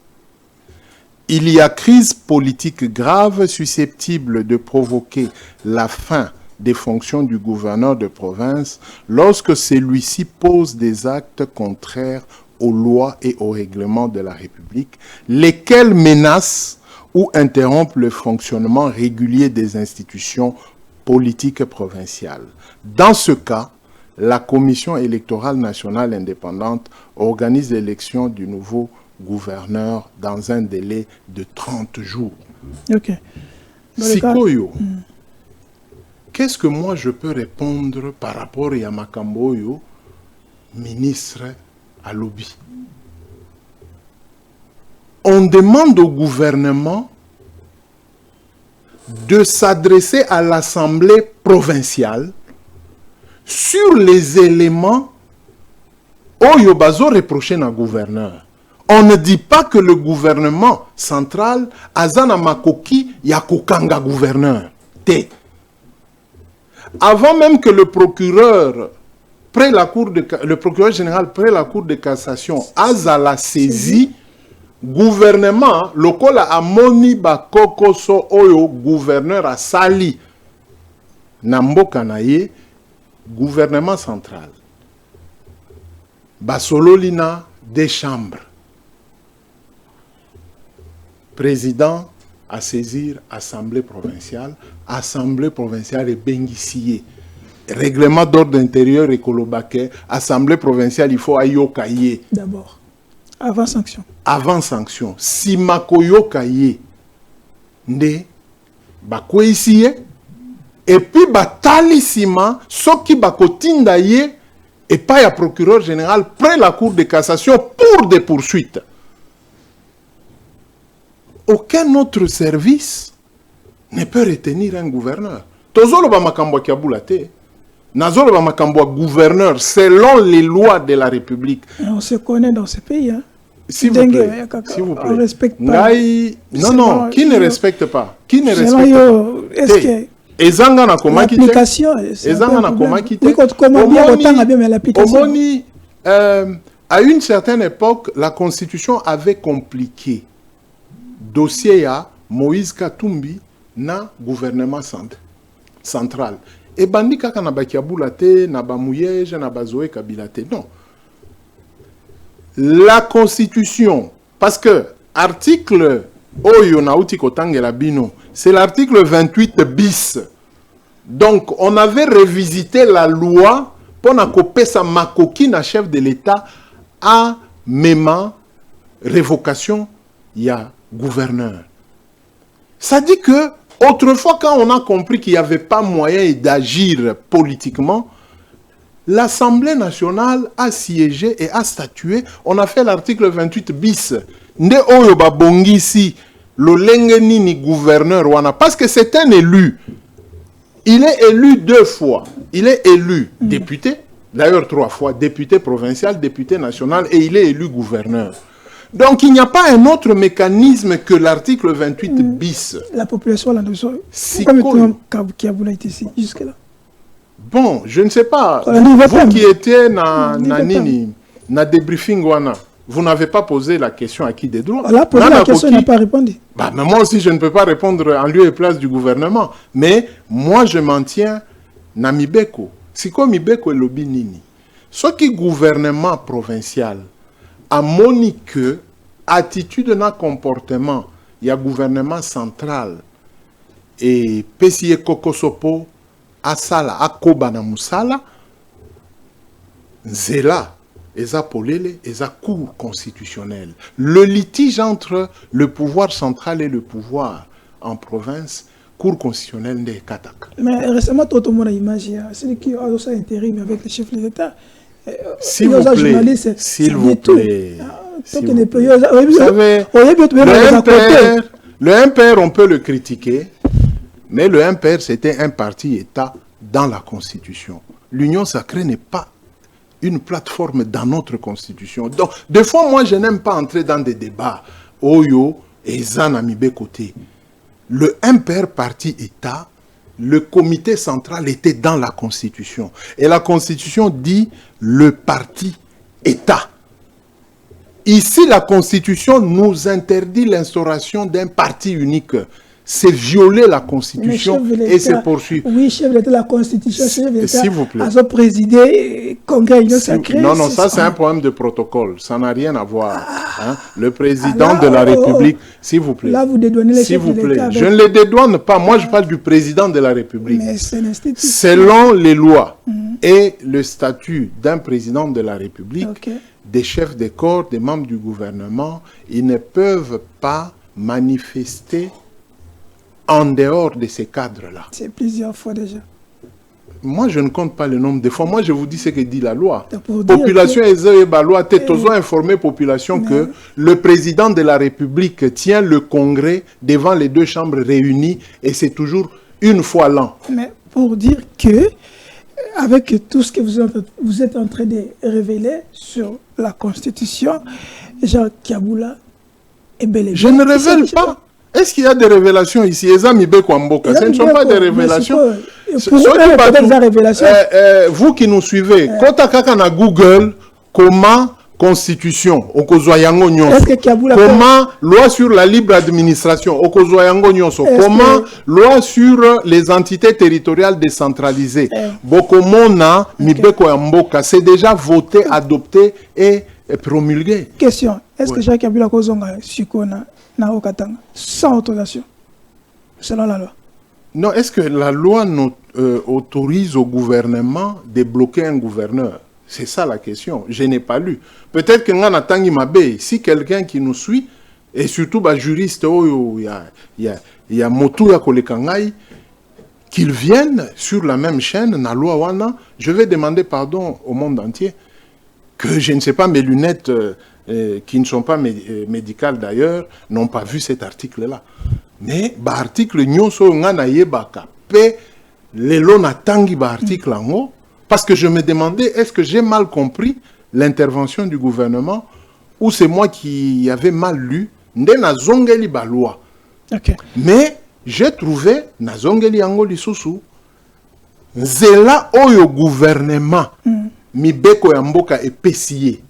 Il y a crise politique grave susceptible de provoquer la fin des fonctions du gouverneur de province lorsque celui-ci pose des actes contraires aux lois et aux règlements de la République, lesquels menacent ou interrompent le fonctionnement régulier des institutions politiques provinciales. Dans ce cas, la Commission électorale nationale indépendante organise l'élection du nouveau gouverneur dans un délai de 30 jours. Ok. Sikoyo, qu'est-ce que moi je peux répondre par rapport à Makamboyo, ministre à lobby? On demande au gouvernement de s'adresser à l'Assemblée provinciale sur les éléments Oyo bazo reproché à gouverneur. On ne dit pas que le gouvernement central azana makoki ya kokanga gouverneur. T. Avant même que le procureur général près la cour de cassation azala saisi, gouvernement lokola amoni bakokoso oyo gouverneur a sali na mboka na ye, gouvernement central basololina des chambres, président à saisir assemblée provinciale et bengissier. Règlement d'ordre intérieur et kolobake, assemblée provinciale, il faut ayokaye. D'abord, avant sanction. Avant sanction. Si makoyokaye, nde, bakoisiye, et puis batalisima, soki bakotindaye, et pas ya procureur général près la cour de cassation pour des poursuites. Aucun autre service ne peut retenir un gouverneur. Tozolo ba makambo kiabula te. Nazolo ba makambo gouverneur selon les lois de la République. On se connaît dans ce pays, hein. S'il vous plaît. S'il vous plaît. On respecte pas. Non, qui ne respecte pas? Qui ne respecte pas? Est-ce que ezanga na komaki te? L'application, ezanga na komaki te? Oui, comment bien autant bien mais l'application. Omoni, à une certaine époque, la Constitution avait compliqué dossier à Moïse Katumbi na gouvernement central. Et bandi kaka na bakiabula te, na bamouyeje, na bazoe kabila te. Non. La Constitution, parce que article Oyo na uti kotangela bino, c'est l'article 28 bis. Donc, on avait revisité la loi pour na kopesa makoki na chef de l'État à même révocation ya gouverneur. Ça dit que autrefois, quand on a compris qu'il n'y avait pas moyen d'agir politiquement, L'Assemblée nationale a siégé et a statué. On a fait l'article 28 bis. Nde oyo ba bongisi lolenge nini gouverneur wana, parce que c'est un élu. Il est élu 2 fois. Il est élu député, d'ailleurs 3 fois, député provincial, député national, et il est élu gouverneur. Donc il n'y a pas un autre mécanisme que l'article 28 bis. La population là dessus. Si Combien de temps Kiaboula est ici jusque-là? Bon, je ne sais pas. On Vous qui étiez na débriefing wana, vous n'avez pas posé la question à qui des droits. On a posé la question, il n'a pas répondu. Bah, mais moi aussi, je ne peux pas répondre en lieu et place du gouvernement. Mais moi, je m'en tiens na Mibeko. Si comme Mibeko et lobby nini. Ce qui gouvernement provincial a moni que attitude na comportement, il y a gouvernement central et Pessie Kokosopo Asala Akoba na Musala Zela Eza Polele Eza cour constitutionnel. Le litige entre le pouvoir central et le pouvoir en province, cour constitutionnelle de Kataka. Mais récemment, tout le monde a imaginé, celui qui a aussi intérim avec le chef de l'État. S'il vous plaît, s'il vous plaît. Vous savez, le MPR, on peut le critiquer, mais le MPR, c'était un parti-État dans la Constitution. L'Union sacrée n'est pas une plateforme dans notre Constitution. Donc, des fois, moi, je n'aime pas entrer dans des débats. Oyo et Zanamibe côté. Le MPR parti-État, le comité central était dans la Constitution. Et la Constitution dit le parti-État. Ici, la Constitution nous interdit l'instauration d'un parti unique. C'est violer la Constitution et c'est poursuivre. Oui, chef de l'État, la Constitution, chef de l'État, s'il vous plaît. a présidé Congrès Union Sacrée. Non, non, ça c'est un problème de protocole. Ça n'a rien à voir. Hein? Le président de la République, s'il vous plaît. Là, vous dédouanez les s'il chefs vous de plaît. l'État. Je ne les dédouane pas. Moi, je parle du président de la République. Mais c'est l'institution. Selon les lois et le statut d'un président de la République, des chefs de corps, des membres du gouvernement, ils ne peuvent pas manifester en dehors de ces cadres-là. C'est plusieurs fois déjà. Moi, je ne compte pas le nombre de fois. Moi, je vous dis ce que dit la loi. Population est loi. Toujours informer population que le président de la République tient le congrès devant les 2 chambres réunies et c'est toujours une fois l'an. Mais pour dire que, avec tout ce que vous êtes en train de révéler sur la Constitution, Jean Kiaboula est bel et bien. Je ne révèle pas. Est-ce qu'il y a des révélations ici? Ce ne sont pas des révélations. Vous qui nous suivez, quand on a Google, comment Constitution, comment loi sur la libre administration, comment loi sur les entités territoriales décentralisées, c'est déjà voté, adopté et promulgué. Question, est-ce que Jacques Kabila Kozonga Sukona na Okatanga sans autorisation selon la loi? Non, est-ce que la loi autorise au gouvernement de bloquer un gouverneur? C'est ça la question. Je n'ai pas lu. Peut-être que Ngana Tangi Mabe, si quelqu'un qui nous suit, et surtout les juristes, il y a Motuya Kolekangai, qu'ils viennent sur la même chaîne, na loi wana, je vais demander pardon au monde entier, que je ne sais pas, mes lunettes qui ne sont pas médicales d'ailleurs, n'ont pas vu cet article-là. Mais l'article nyonso ngana yebaka pe lelo na tangi ba article ango, parce que je me demandais, est-ce que j'ai mal compris l'intervention du gouvernement ou c'est moi qui avais mal lu nde na zongeli ba loi. Mais j'ai trouvé na zongeli ango lisusu nzela oyo gouvernement mibeko ya mboka epesiye.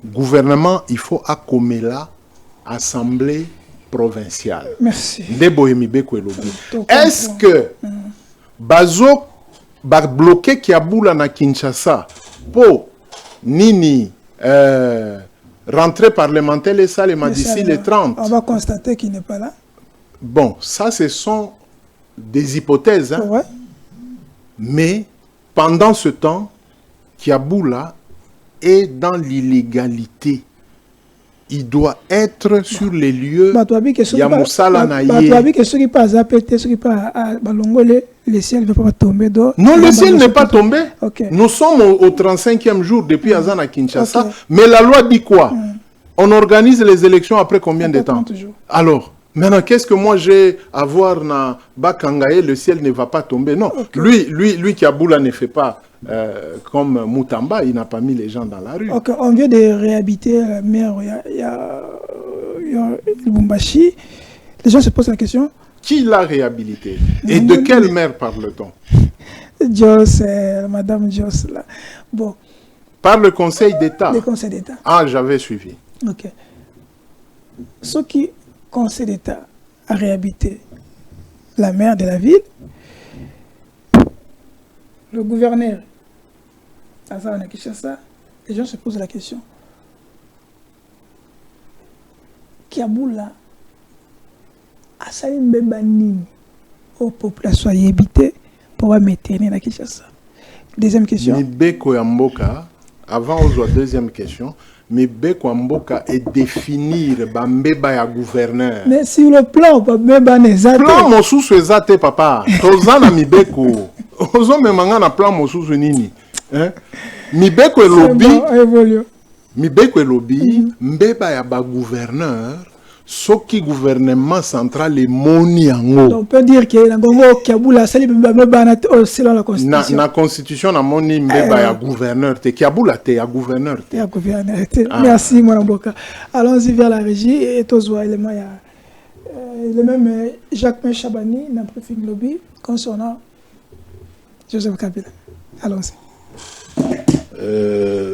Gouvernement, il faut accommela assemblée provinciale. Merci. Est-ce que Bazo va bloquer Kiaboula na Kinshasa pour nini rentrée parlementaire et ça d'ici les 30? On va constater qu'il n'est pas là. Bon, ça ce sont des hypothèses. Hein? Ouais. Mais pendant ce temps, Kiaboula est dans l'illégalité. Il doit être sur les lieux. Il y a Moussala Naye. le ciel ne va pas tomber d'eau. Non, le ciel n'est pas tombé. Okay. Nous sommes au 35e jour depuis Azan à Kinshasa. Okay. Mais la loi dit quoi? On organise les élections après combien de temps? Alors, maintenant, qu'est-ce que moi j'ai à voir dans Bakangaye? Le ciel ne va pas tomber. Non, lui qui a Boula ne fait pas comme Moutamba, il n'a pas mis les gens dans la rue. Ok, on vient de réhabiter la mer, il y a Lubumbashi. Les gens se posent la question. Qui l'a réhabilité? Et de quelle mer parle-t-on? Joss, Madame Joss, là. Bon. Par le Conseil d'État. Le Conseil d'État. Ah, j'avais suivi. Ok. Ce qui, Conseil d'État, a réhabité la mer de la ville, le gouverneur, Azan à Kinshasa, les gens se posent la question. Kiaboula, Asali Mbemba Nini, aux populations habitées pour maintenir la Kinshasa. Deuxième question. Mibeko Yamboka, avant aux deuxième question, Mibeko Yamboka est définir Bambeba ya gouverneur. Mais sur le plan, Bambeba n'est plan mosusu ezate papa. Tozana Mibeko. Ozo memanga na plan mosusu nini. Mibeko elobi. Mibeko elobi Mbeba ya ba gouverneur. Ce qui gouvernement central est moni yango. On peut dire que la Congo Kiaboula sali selon la constitution. Na constitution na moni Mbeba ya gouverneur te Kiaboula te ya gouverneur te. Ya gouverneur te. Merci mon Mboka. Allons-y vers la régie et tozo élément ya le même Jacques Chabani na préfet lobby concernant Joseph Kabila. Allons-y.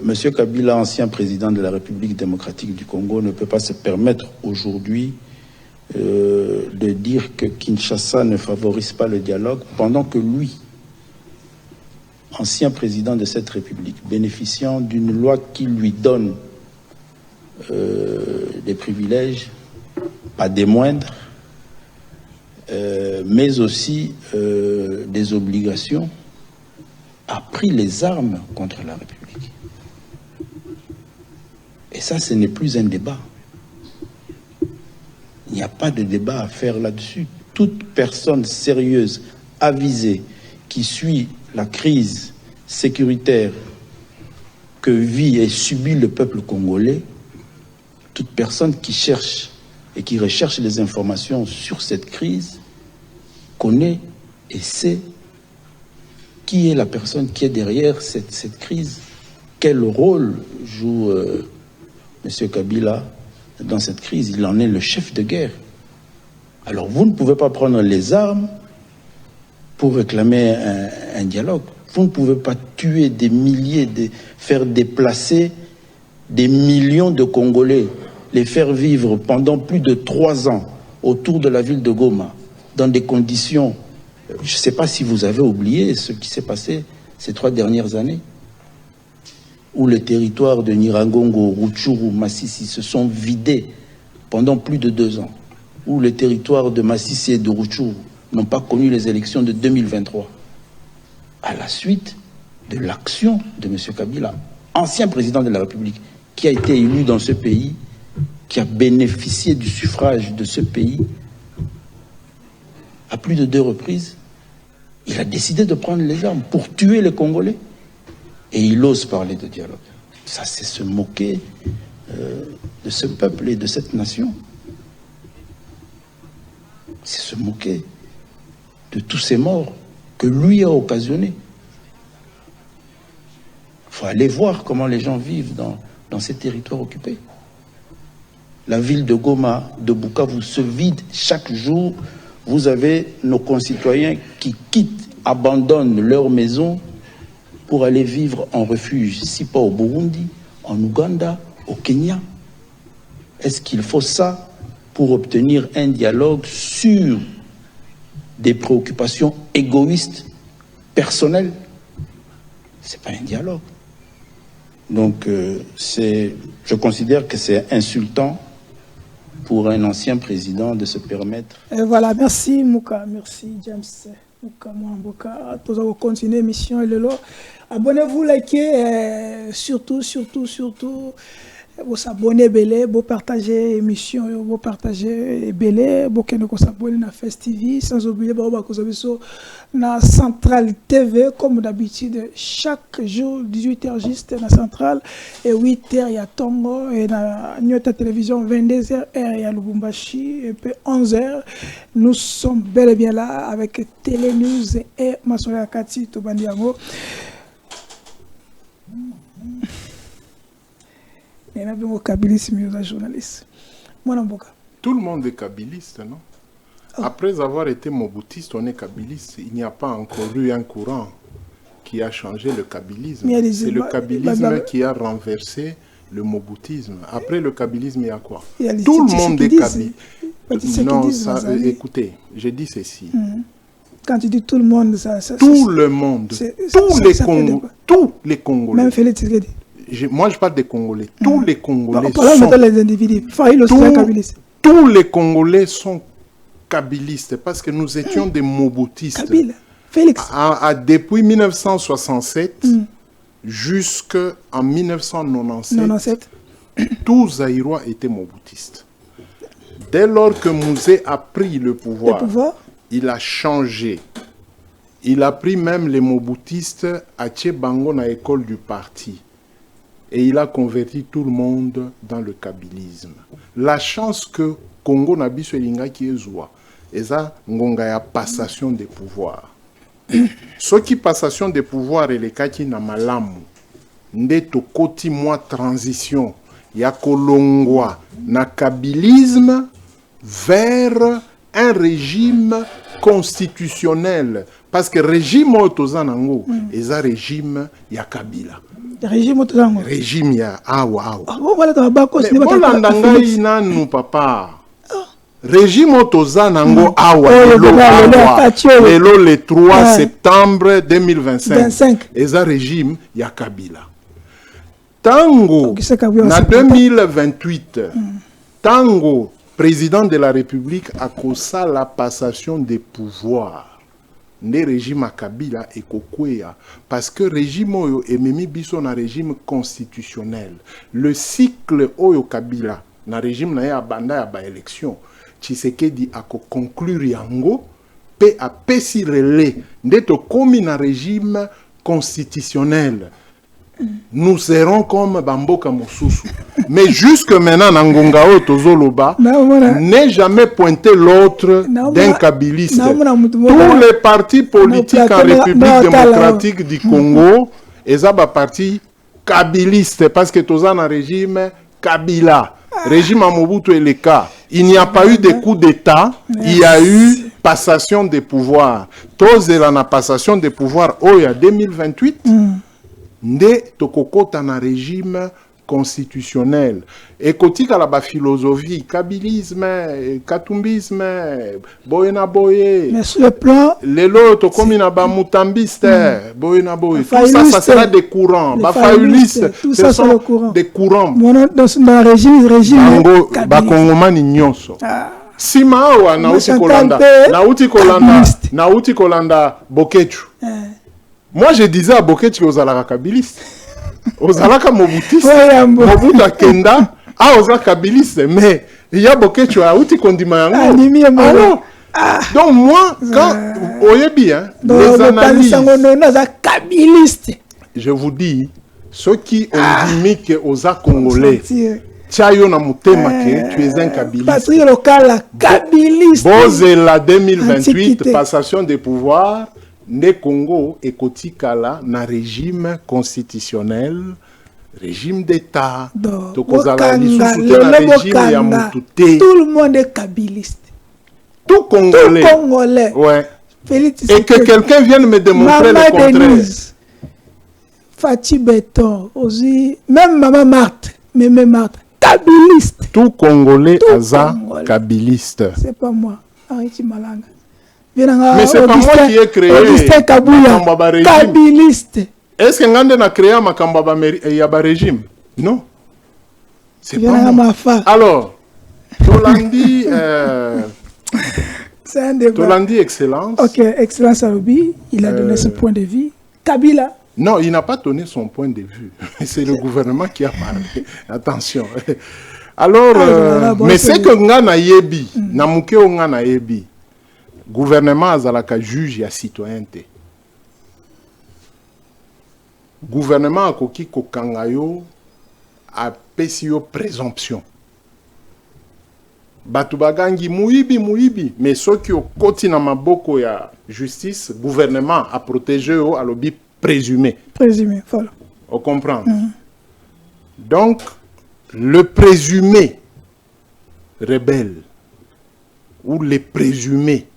Monsieur Kabila, ancien président de la République démocratique du Congo, ne peut pas se permettre aujourd'hui de dire que Kinshasa ne favorise pas le dialogue, pendant que lui, ancien président de cette République, bénéficiant d'une loi qui lui donne des privilèges, pas des moindres, mais aussi des obligations, a pris les armes contre la République. Et ça, ce n'est plus un débat. Il n'y a pas de débat à faire là-dessus. Toute personne sérieuse, avisée, qui suit la crise sécuritaire que vit et subit le peuple congolais, toute personne qui cherche et qui recherche les informations sur cette crise, connaît et sait qui est la personne qui est derrière cette crise, quel rôle joue M. Kabila dans cette crise. Il en est le chef de guerre. Alors vous ne pouvez pas prendre les armes pour réclamer un dialogue. Vous ne pouvez pas tuer des milliers, faire déplacer des millions de Congolais, les faire vivre pendant plus de 3 ans autour de la ville de Goma, dans des conditions... Je ne sais pas si vous avez oublié ce qui s'est passé ces 3 dernières années, où les territoires de Nirangongo, Rutshuru, Massissi se sont vidés pendant plus de 2 ans, où les territoires de Massissi et de Rutshuru n'ont pas connu les élections de 2023, à la suite de l'action de M. Kabila, ancien président de la République, qui a été élu dans ce pays, qui a bénéficié du suffrage de ce pays à plus de 2 reprises. Il a décidé de prendre les armes pour tuer les Congolais. Et il ose parler de dialogue. Ça, c'est se moquer de ce peuple et de cette nation. C'est se moquer de tous ces morts que lui a occasionnés. Il faut aller voir comment les gens vivent dans ces territoires occupés. La ville de Goma, de Bukavu se vide chaque jour. Vous avez nos concitoyens qui quittent, abandonnent leur maison pour aller vivre en refuge, si pas au Burundi, en Ouganda, au Kenya. Est-ce qu'il faut ça pour obtenir un dialogue sur des préoccupations égoïstes, personnelles? C'est pas un dialogue. Donc, je considère que c'est insultant pour un ancien président de se permettre. Et voilà, merci Mouka, merci James Mouka Mouamboka. Nous allons continuer l'émission et le lot. Abonnez-vous, likez, surtout, Vous s'abonnez belé, vous partagez émission, vous partagez belé, vous s'abonnez na Fest TV, sans oublier na Centrale TV comme d'habitude chaque jour 18h juste na Centrale et 8h il y a Tongo et na Nyota Télévision 22h il y a Lubumbashi et puis 11h nous sommes bel et bien là avec Télé News et Masoya Kati Tobandiango. Et même au kabilisme, il y a des journalistes. Tout le monde est kabiliste, non? Après avoir été moboutiste, on est kabiliste. Il n'y a pas encore eu un courant qui a changé le kabilisme. C'est le kabilisme qui a renversé le moboutisme. Après le kabilisme, il y a quoi? Tout le monde est kabiliste. Non, ça, écoutez, j'ai dit ceci. Quand tu dis tout le monde, ça tout le monde, tous les Congolais. Même Félix Tshisekedi. Moi, je parle des Congolais. Tous les Congolais les individus. Tous les Congolais sont kabylistes parce que nous étions des moboutistes. Félix. Depuis 1967 jusqu'en 1997, tous Zaïrois étaient moboutistes. Dès lors que Mouzé a pris le pouvoir, il a changé. Il a pris même les moboutistes à Tchebango na école du parti. Et il a converti tout le monde dans le kabylisme. La chance que Congo n'a biso elinga qui est zoua, et ça, ngonga ya passation des pouvoirs. Ce qui passation des pouvoirs et les kaki na malamu, ndeto koti moi transition, ya kolongwa na kabylisme vers un régime constitutionnel. Parce que le régime otozanango, et ça régime ya Kabila. Régime ya awa. Mais nanu papa. Régime otozanango awa. Le 3 septembre 2025. Et ça régime ya Kabila. Tango na 2028. Tango président de la République a causé la passation des pouvoirs. Le régime à Kabila et Kokwea, parce que le régime oyo ememi biso na régime constitutionnel. Le cycle oyo Kabila na régime na ya banda ya ba élection, Tshisekedi a conclure yango pe a pesi relais ndeto komi na régime constitutionnel. Nous serons comme Bamboka Mosusu. Mais jusque maintenant, Nangonga Tozoloba n'est jamais pointé l'autre d'un kabiliste. Tous les partis politiques en République démocratique du Congo, ils ont un parti kabiliste parce que tous ont un régime Kabila. Régime à Mobutu et le cas. Il n'y a pas eu de coup d'État, il y a eu passation des pouvoirs. Tous la passation des pouvoirs, il y a 2028. Nde tokokota na régime constitutionnel. Et kotika la ba philosophie, kabilisme, katumbisme, boyena boye. Mais sur le plan, les lots komi na ba mutambiste, boyena boye. Tout ça, ça sera des courants. Ba fayuliste, ce sont des courants. Dans le régime, ba kongomani nyonso. Sima awa nauti kolanda bokechu. Moi, je disais à Bokechi aux Alara kabiliste, aux Alaka moboutiste, Mobuta Kenda, aux kabiliste, mais il y a Bokechi à Outi Kondimayango. Donc moi, quand Oyebi, les analyses, je vous dis, ceux qui ont dit que aux Congolais, Tchayo na mutema que tu es un kabiliste. Bozela 2028, passation des pouvoirs. Ne Congo et Kotikala na régime constitutionnel, régime d'État, tout le monde est kabiliste. Tout Congolais. Ouais. Et que quelqu'un vienne me démontrer le contraire. Fatih Beton, aussi, même Maman Marthe, kabiliste. Tout Congolais aza kabiliste. C'est pas moi, Ariti Malanga. Mais c'est pas moi qui ai créé Makamba régime. Kabiliste. Est-ce que Ngande a créé Makamba régime? Non. C'est pas moi. Alors, Tolandi, c'est un débat. Tolandi Excellence. Ok, Excellence Arobi, il a donné ce point de vue. Kabila, Non, il n'a pas donné son point de vue. C'est le gouvernement qui a parlé. Attention. Alors, mais c'est que ngana yebi, namuke ngana yebi. Gouvernement azalaka juge ya citoyenneté. Gouvernement akoki kokangayo a pesio présomption. Batu bagangi muibi, mais ceux qui ont koti na maboko ya justice, gouvernement a protégé au alobi présumé. Présumé, voilà. On comprend. Donc, le présumé rebelle ou les présumés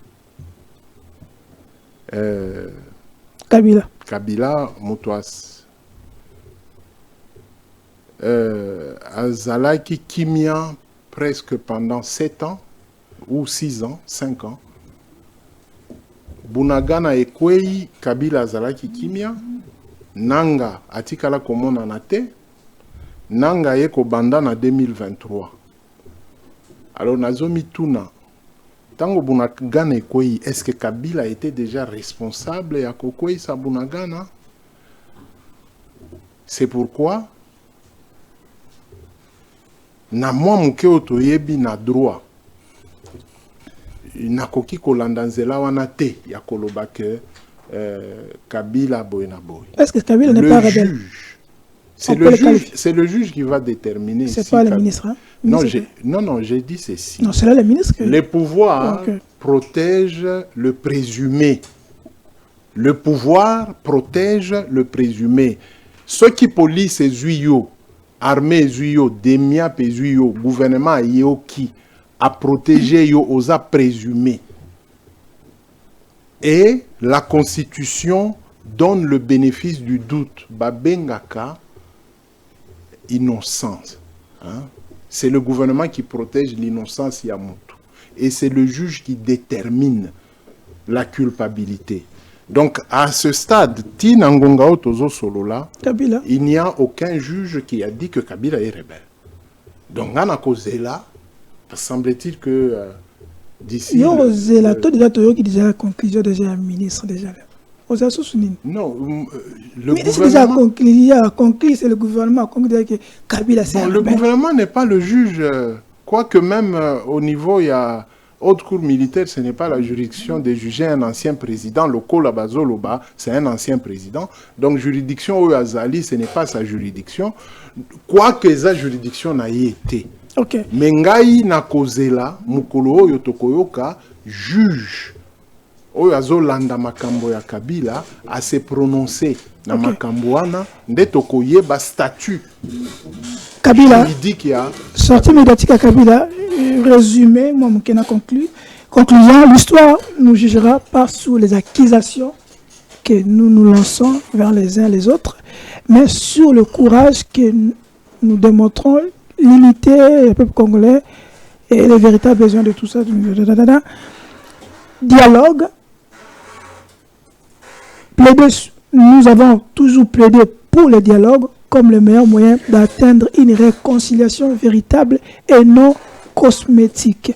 Kabila Moutouas Azalaki Kimia presque pendant 7 ans ou 6 ans, 5 ans. Bunagana Ekwei Kabila Azalaki Kimia Nanga Atikala Komona Nate Nanga Eko Banda na 2023. Alors Nazomi Tuna Tango Bunagana Ekwei, est-ce que Kabila était déjà responsable à Kokwei sa Bunagana? C'est pourquoi na mwa muke otoyebi na droit nakoki kolanda nzela wana te ya koloba que Kabila boy na boy. Est-ce que Kabila n'est pas rebelle? C'est le juge qui va déterminer. C'est pas le ministre, hein? Non, j'ai dit ceci. Non, c'est là le ministre. Les pouvoirs protègent le présumé. Le pouvoir protège le présumé. Ceux qui polissent ces uyaux, armée zuyo, demia pe zuyo, gouvernement yo qui a protégé yo aux a présumé. Et la constitution donne le bénéfice du doute. Babengaka innocence. Hein? C'est le gouvernement qui protège l'innocence Yamutu. Et c'est le juge qui détermine la culpabilité. Donc, à ce stade, Tinangongao Tozo Solola, il n'y a aucun juge qui a dit que Kabila est rebelle. Donc, on a causé là, semble-t-il que d'ici... Non, la qui déjà la conclusion déjà un ministre déjà. Non, le ministre déjà conclu, c'est le gouvernement qui dit que Kabila c'est rebelle. Le gouvernement n'est pas le juge, quoique même au niveau, il y a... Haute cour militaire, ce n'est pas la juridiction de juger un ancien président. Le Kolabazoloba, c'est un ancien président. Donc, juridiction au Azali, ce n'est pas sa juridiction. Quoique sa juridiction n'a été. Okay. Mais Ngai Nakozela, Mukolo Yotokoyoka, juge Oyazo Landa Makambo ya Kabila, a se prononcé na Makamboana, Ndetokoye ba statut. Kabila, sortie médiatique à Kabila, résumé, moi, Moukena conclut. Conclusion, l'histoire nous jugera pas sur les accusations que nous lançons vers les uns les autres, mais sur le courage que nous démontrons, l'unité du peuple congolais et les véritables besoins de tout ça. Dialogue. Nous avons toujours plaidé pour le dialogue comme le meilleur moyen d'atteindre une réconciliation véritable et non cosmétique.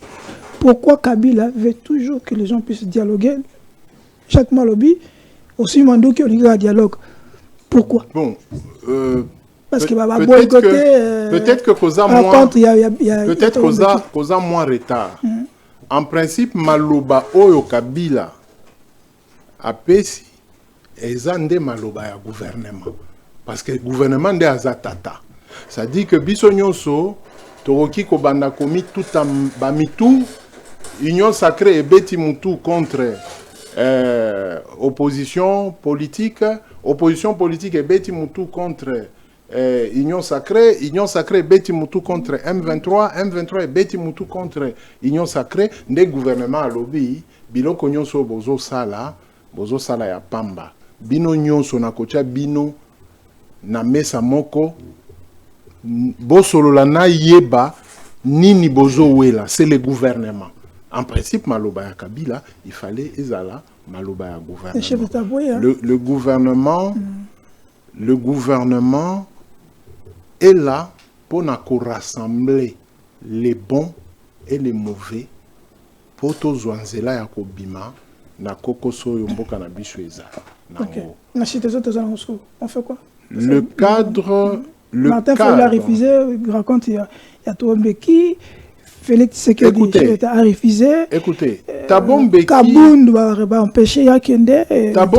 Pourquoi Kabila veut toujours que les gens puissent dialoguer? Chaque Malobi, aussi Mandou qui a un dialogue. Pourquoi? Bon, parce que peut-être que causa moins retard. En principe, Maloba Oyo Kabila a pesi ezande Maloba ya gouvernement. Parce que le gouvernement de Azatata. Ça dit que Bissonyonso, Toroki Kobanda komi tout bamitou, Union sacrée et Beti Moutou contre opposition politique et Beti Moutou contre Union sacrée et Beti Moutou contre M23 et Beti Moutou contre Union sacrée, des gouvernements à lobby, Biloko Nyonso Bozo Sala ya Pamba. Bino Nyonso na kocha bino na mesa moko bosolola na yeba nini bozo wela, c'est le gouvernement. En principe, Maloba ya Kabila, il fallait ezala Maloba ya gouvernement. Le gouvernement est là pour rassembler les bons et les mauvais pour tozwanzela ya kobima na kokoso yomboka na biso ezala. On fait quoi? Le cadre... Martin Fayulu a refusé, il raconte, il y a Thabo Mbeki, Félix Tshisekedi a refusé. Écoutez, Thabo Mbeki... Kabound va empêcher Yakende.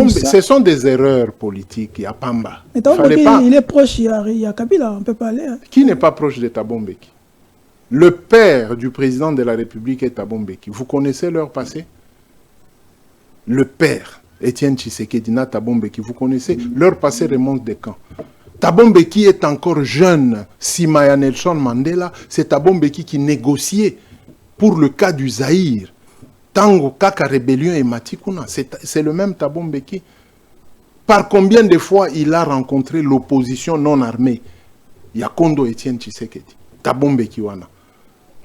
Ce sont des erreurs politiques, il y a Pamba. Mais Thabo Mbeki, il est proche, il y a Kabila, on ne peut pas aller. Hein. Qui n'est pas proche de Thabo Mbeki? Le père du président de la République est Thabo Mbeki. Vous connaissez leur passé? Le père, Étienne Tshisekedi, Thabo Mbeki, vous connaissez? Leur passé remonte de quand? Thabo Mbeki est encore jeune. Simaya Nelson Mandela, c'est Thabo Mbeki qui négociait pour le cas du Zaïre. Tango Kaka Rébellion et Matikuna, c'est le même Thabo Mbeki. Par combien de fois il a rencontré l'opposition non armée? Yakondo Étienne Tshisekedi, Thabo Mbeki wana.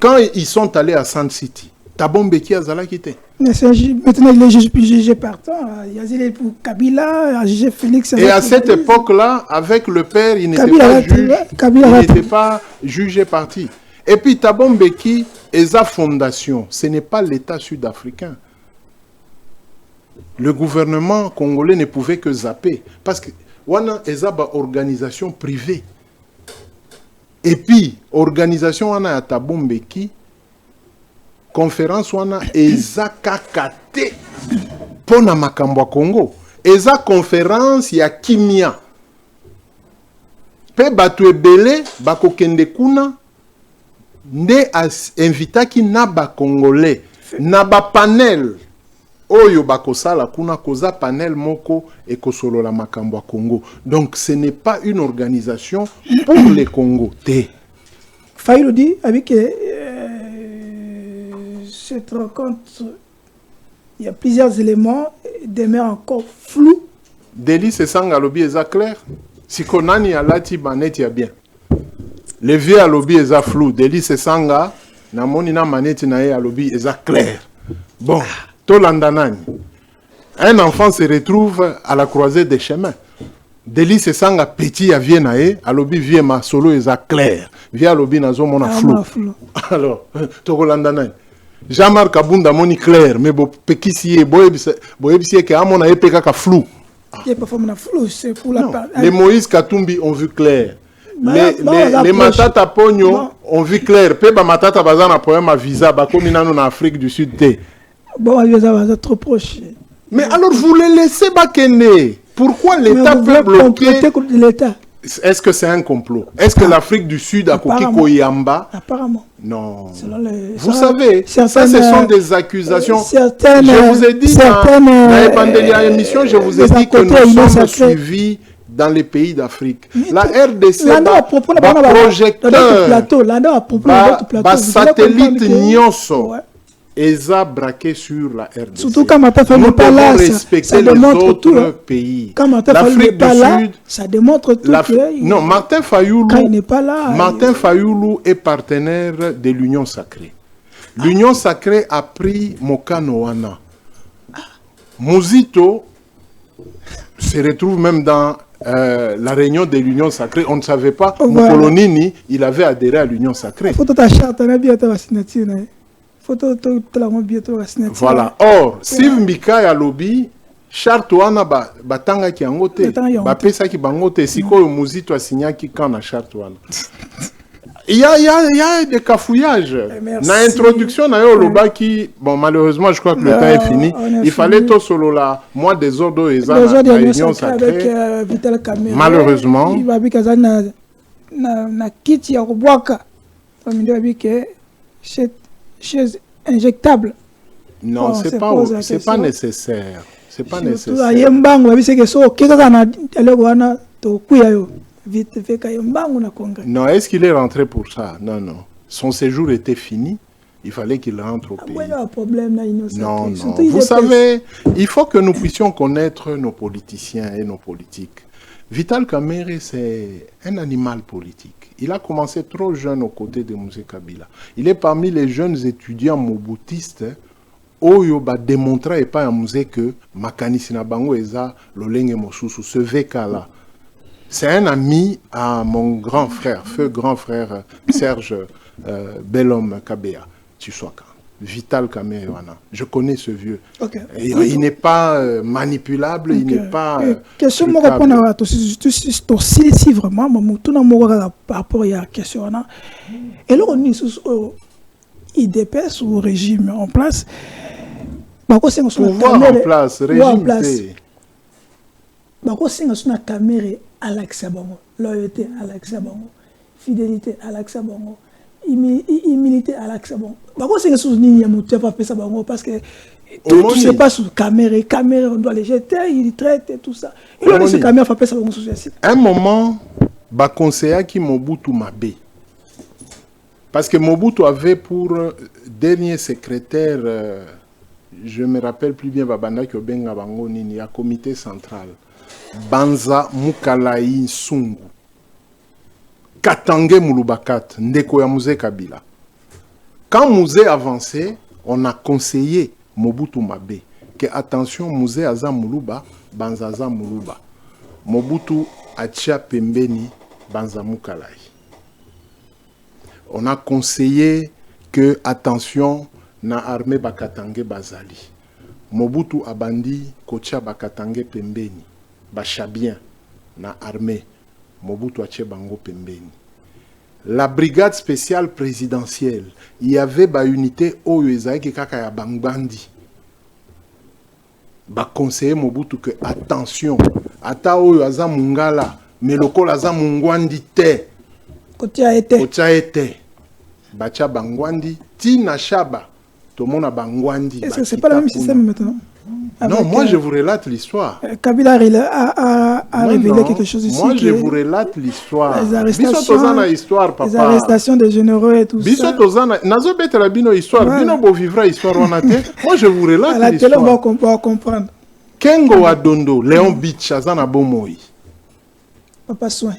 Quand ils sont allés à Sand City, Thabo Mbeki a zala quitté. Maintenant, il est jugé partant. Il y a pour Kabila, il a jugé Félix. Et à cette époque-là, avec le père, il n'était pas jugé parti. Et puis Thabo Mbeki et sa fondation, ce n'est pas l'État sud-africain. Le gouvernement congolais ne pouvait que zapper. Parce que wana ezaba organisation privée. Et puis, organisation wana ya Thabo Mbeki, conférence wana eza kakate pona makambo ya Congo. Eza conférence ya kimia. Pe batu ebele bako kende kuna nde invitaki na ba congolais na ba panel oyo bako sala kuna koza panel moko et kosolola makambo ya Congo. Donc ce n'est pas une organisation pour les Congo. Fayulu dit avec cette rencontre, il y a plusieurs éléments demeurent encore flous. Délice Sanga lobby est clair. Si Konani a lati manette ya bien. Le vieux à lobby est flou. Délice Sanga na monina manette na e à lobby est clair. Bon, Tolandanani. Un enfant se retrouve à la croisée des chemins. Délice Sanga petit à Viennae, à lobby vie ma solo est clair. Via lobby na zo mona flou. Alors, Tolandanani. Jean-Marc Kabunda moni clair, mais bo pekisi boyebisi ke amona epeka ka flou. Il pas forme flou, c'est pour la part. Les Moïse Katumbi ont vu clair. Les Matata Pogno ont vu clair. Pe ba Matata bazana problème à visa ba komi nanu na Afrique du Sud té. Bon, visa va trop proche. Mais alors vous les laissez bakene. Pourquoi l'État peut bloquer l'État? Est-ce que c'est un complot? Est-ce que l'Afrique du Sud a Koki Koyamba? Apparemment. Non. Vous savez, ça ce sont des accusations. Je vous ai dit dans l'émission, je vous ai dit que nous sommes suivis dans les pays d'Afrique. La RDC va projecteur, va satellite Nyonso. Eza braqué sur la RDC. Surtout quand Martin Fayulu n'est pas là, ça démontre tout. Pays. Quand Martin Fayulu n'est pas là, ça démontre tout. Non, Martin Fayulu, quand il n'est pas là, Martin Fayulu est partenaire de l'Union Sacrée. L'Union Sacrée a pris Mokano wana. Muzito se retrouve même dans la réunion de l'Union Sacrée. On ne savait pas. Mukolonini, il avait adhéré à l'Union Sacrée. Voilà. Or, si Mbika ya lobby, charte wana batanga ki angote, bapesa ki bangote, sikoyo Muzito a signé ki quand na charte wana. Il y a des cafouillages. Dans l'introduction, bon, malheureusement, je crois que le temps est fini. Il fallait tout solo là, moi des ordres et la réunion sacrée. Malheureusement. Chaise injectable. Non, c'est pas nécessaire. C'est pas nécessaire. Non, est-ce qu'il est rentré pour ça? Non, non. Son séjour était fini. Il fallait qu'il rentre au pays. Non, non. Vous savez, il faut que nous puissions connaître nos politiciens et nos politiques. Vital Kamerhe, c'est un animal politique. Il a commencé trop jeune aux côtés de Moussé Kabila. Il est parmi les jeunes étudiants mobutistes Oyo ba démontrer et pas à Moussé que Makani Sinabango Eza Lolenge Mosusu, ce VK-là. C'est un ami à mon grand frère, feu grand frère Serge Bellhomme Kabea, Tshisekedi. Vital Kamewana. Je connais ce vieux. Okay. Il n'est pas manipulable, il n'est pas... question moi répondre à tout si vraiment tout na mo par rapport à la question là. Et là on est sous IDPS ou régime en place. Bako senga sur pouvoir en place, régime bako senga sur na caméra à l'accès bongo, loyauté à l'accès bongo, fidélité à l'accès bongo. Humilité à l'accès bon. Par contre, c'est que sous nini tu pas fait ça parce que tout se passe sous caméra, on doit les jeter, ils traitent et tout ça. Et là, ce caméra fait ça bon sous site. Un moment, ba conseiller qui Mobutu Mabe. Parce que Mobutu avait pour dernier secrétaire, je me rappelle plus bien babanda ki obenga bango nini ya comité central. Banza Mukalai Nsungu. Katange Mulubakat, Ndeko ya Mouzé Kabila. Quand Mouzé avançait, on a conseillé Mobutu Mabe que attention Mouzé aza Muluba, Banzaza Muluba. Mobutu Achia Pembeni, Banza Mukalai. On a conseillé que attention na armée Bakatange Bazali. Mobutu Abandi Kocha Bakatange Pembeni, Bachabien na armée. Mobutu Ache Bango Pembeni. La brigade spéciale présidentielle, il y avait ba unité Oyo Ezaïki Kaka ya Bangbandi. Ba conseiller Mobutu que attention, ata Oyo Aza Mungala, mais le col Aza Mungwandi te. Kotia été. Bacha Bangwandi, Tina Shaba, tout le monde a Bangwandi. Est-ce que c'est pas le même système maintenant? Non, moi je vous relate l'histoire. Kabila a révélé quelque chose ici. Moi je vous relate l'histoire. Les arrestations des généraux et tout ça. Nazo bete la bino histoire, bino bo vivra histoire on a te. Moi je vous relate l'histoire. À la télé on va comprendre. Kengo Adondo, Léon Bitch, Azana Bomoi. Papa soin.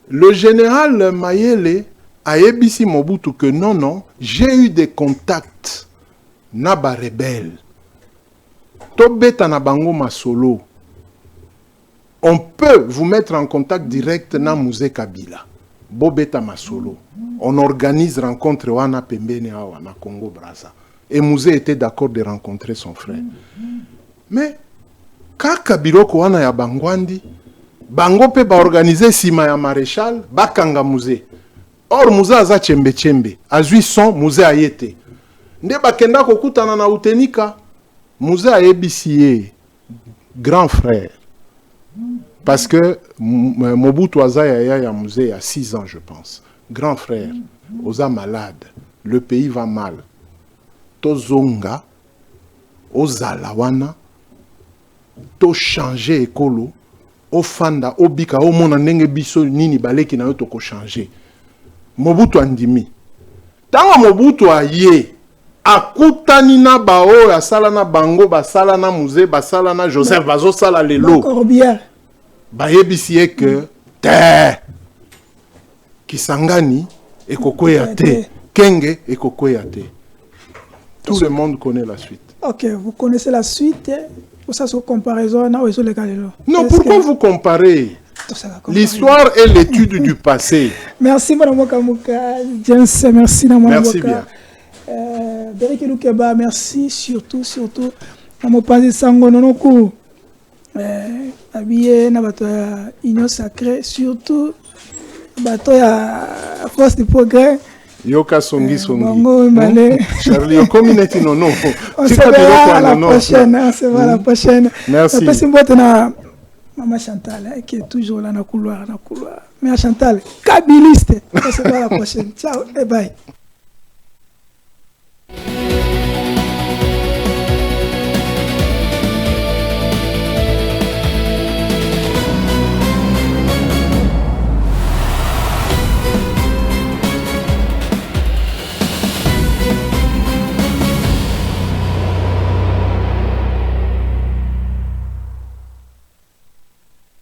Le général Mayele a ébissi Mobutu que non, j'ai eu des contacts Naba rebelle. Tobeta na bango masolo. On peut vous mettre en contact direct na Mouzé Kabila. Bobeta masolo. On organise rencontre wana pembeni awa na Congo Brazza. Et Mouzé était d'accord de rencontrer son frère. Mais kaka biloko wana ya bangwandi, bango pe ba organiser sima ya maréchal, bakanga Mouzé. Or Mouzé aza chembe, azui son Mouzé ayete. Nde bakenda kokutana na utenika. Mouzé a ébissé grand frère. Parce que Mobutu Azaya Mouzé a 6 ans, je pense. Grand frère, Oza malade. Le pays va mal. Tozonga, Ozalawana, to changer ekolo, Ofanda, Obika, Omona nenge biso nini baleki na yo toko changer. Mobutu andimi. Tanga Mobutu a ye. Akutani na bao ya sala na bango basala na Mouzé basala na Joseph bazo sala lelo ba yebisi que te Kisangani ekokwea te Kenge ekokwea te. Tout le monde connaît la suite. OK, vous connaissez la suite pour ça sur comparaison na ozo le kalelo. Non, pourquoi vous comparez? L'histoire est l'étude du passé. Merci madame Kamuka, James, merci na madame. Merci bien. Derek Lukeba, merci surtout à mon père Sango Nonoku habillé na bato ya Union Sacrée, surtout bato ya Force du Progrès Yoka Songi Charlie Community non on se verra la prochaine merci merci mbote na Maman Chantal qui est toujours là dans couloir mais Chantal kabiliste on se verra la prochaine ciao et bye.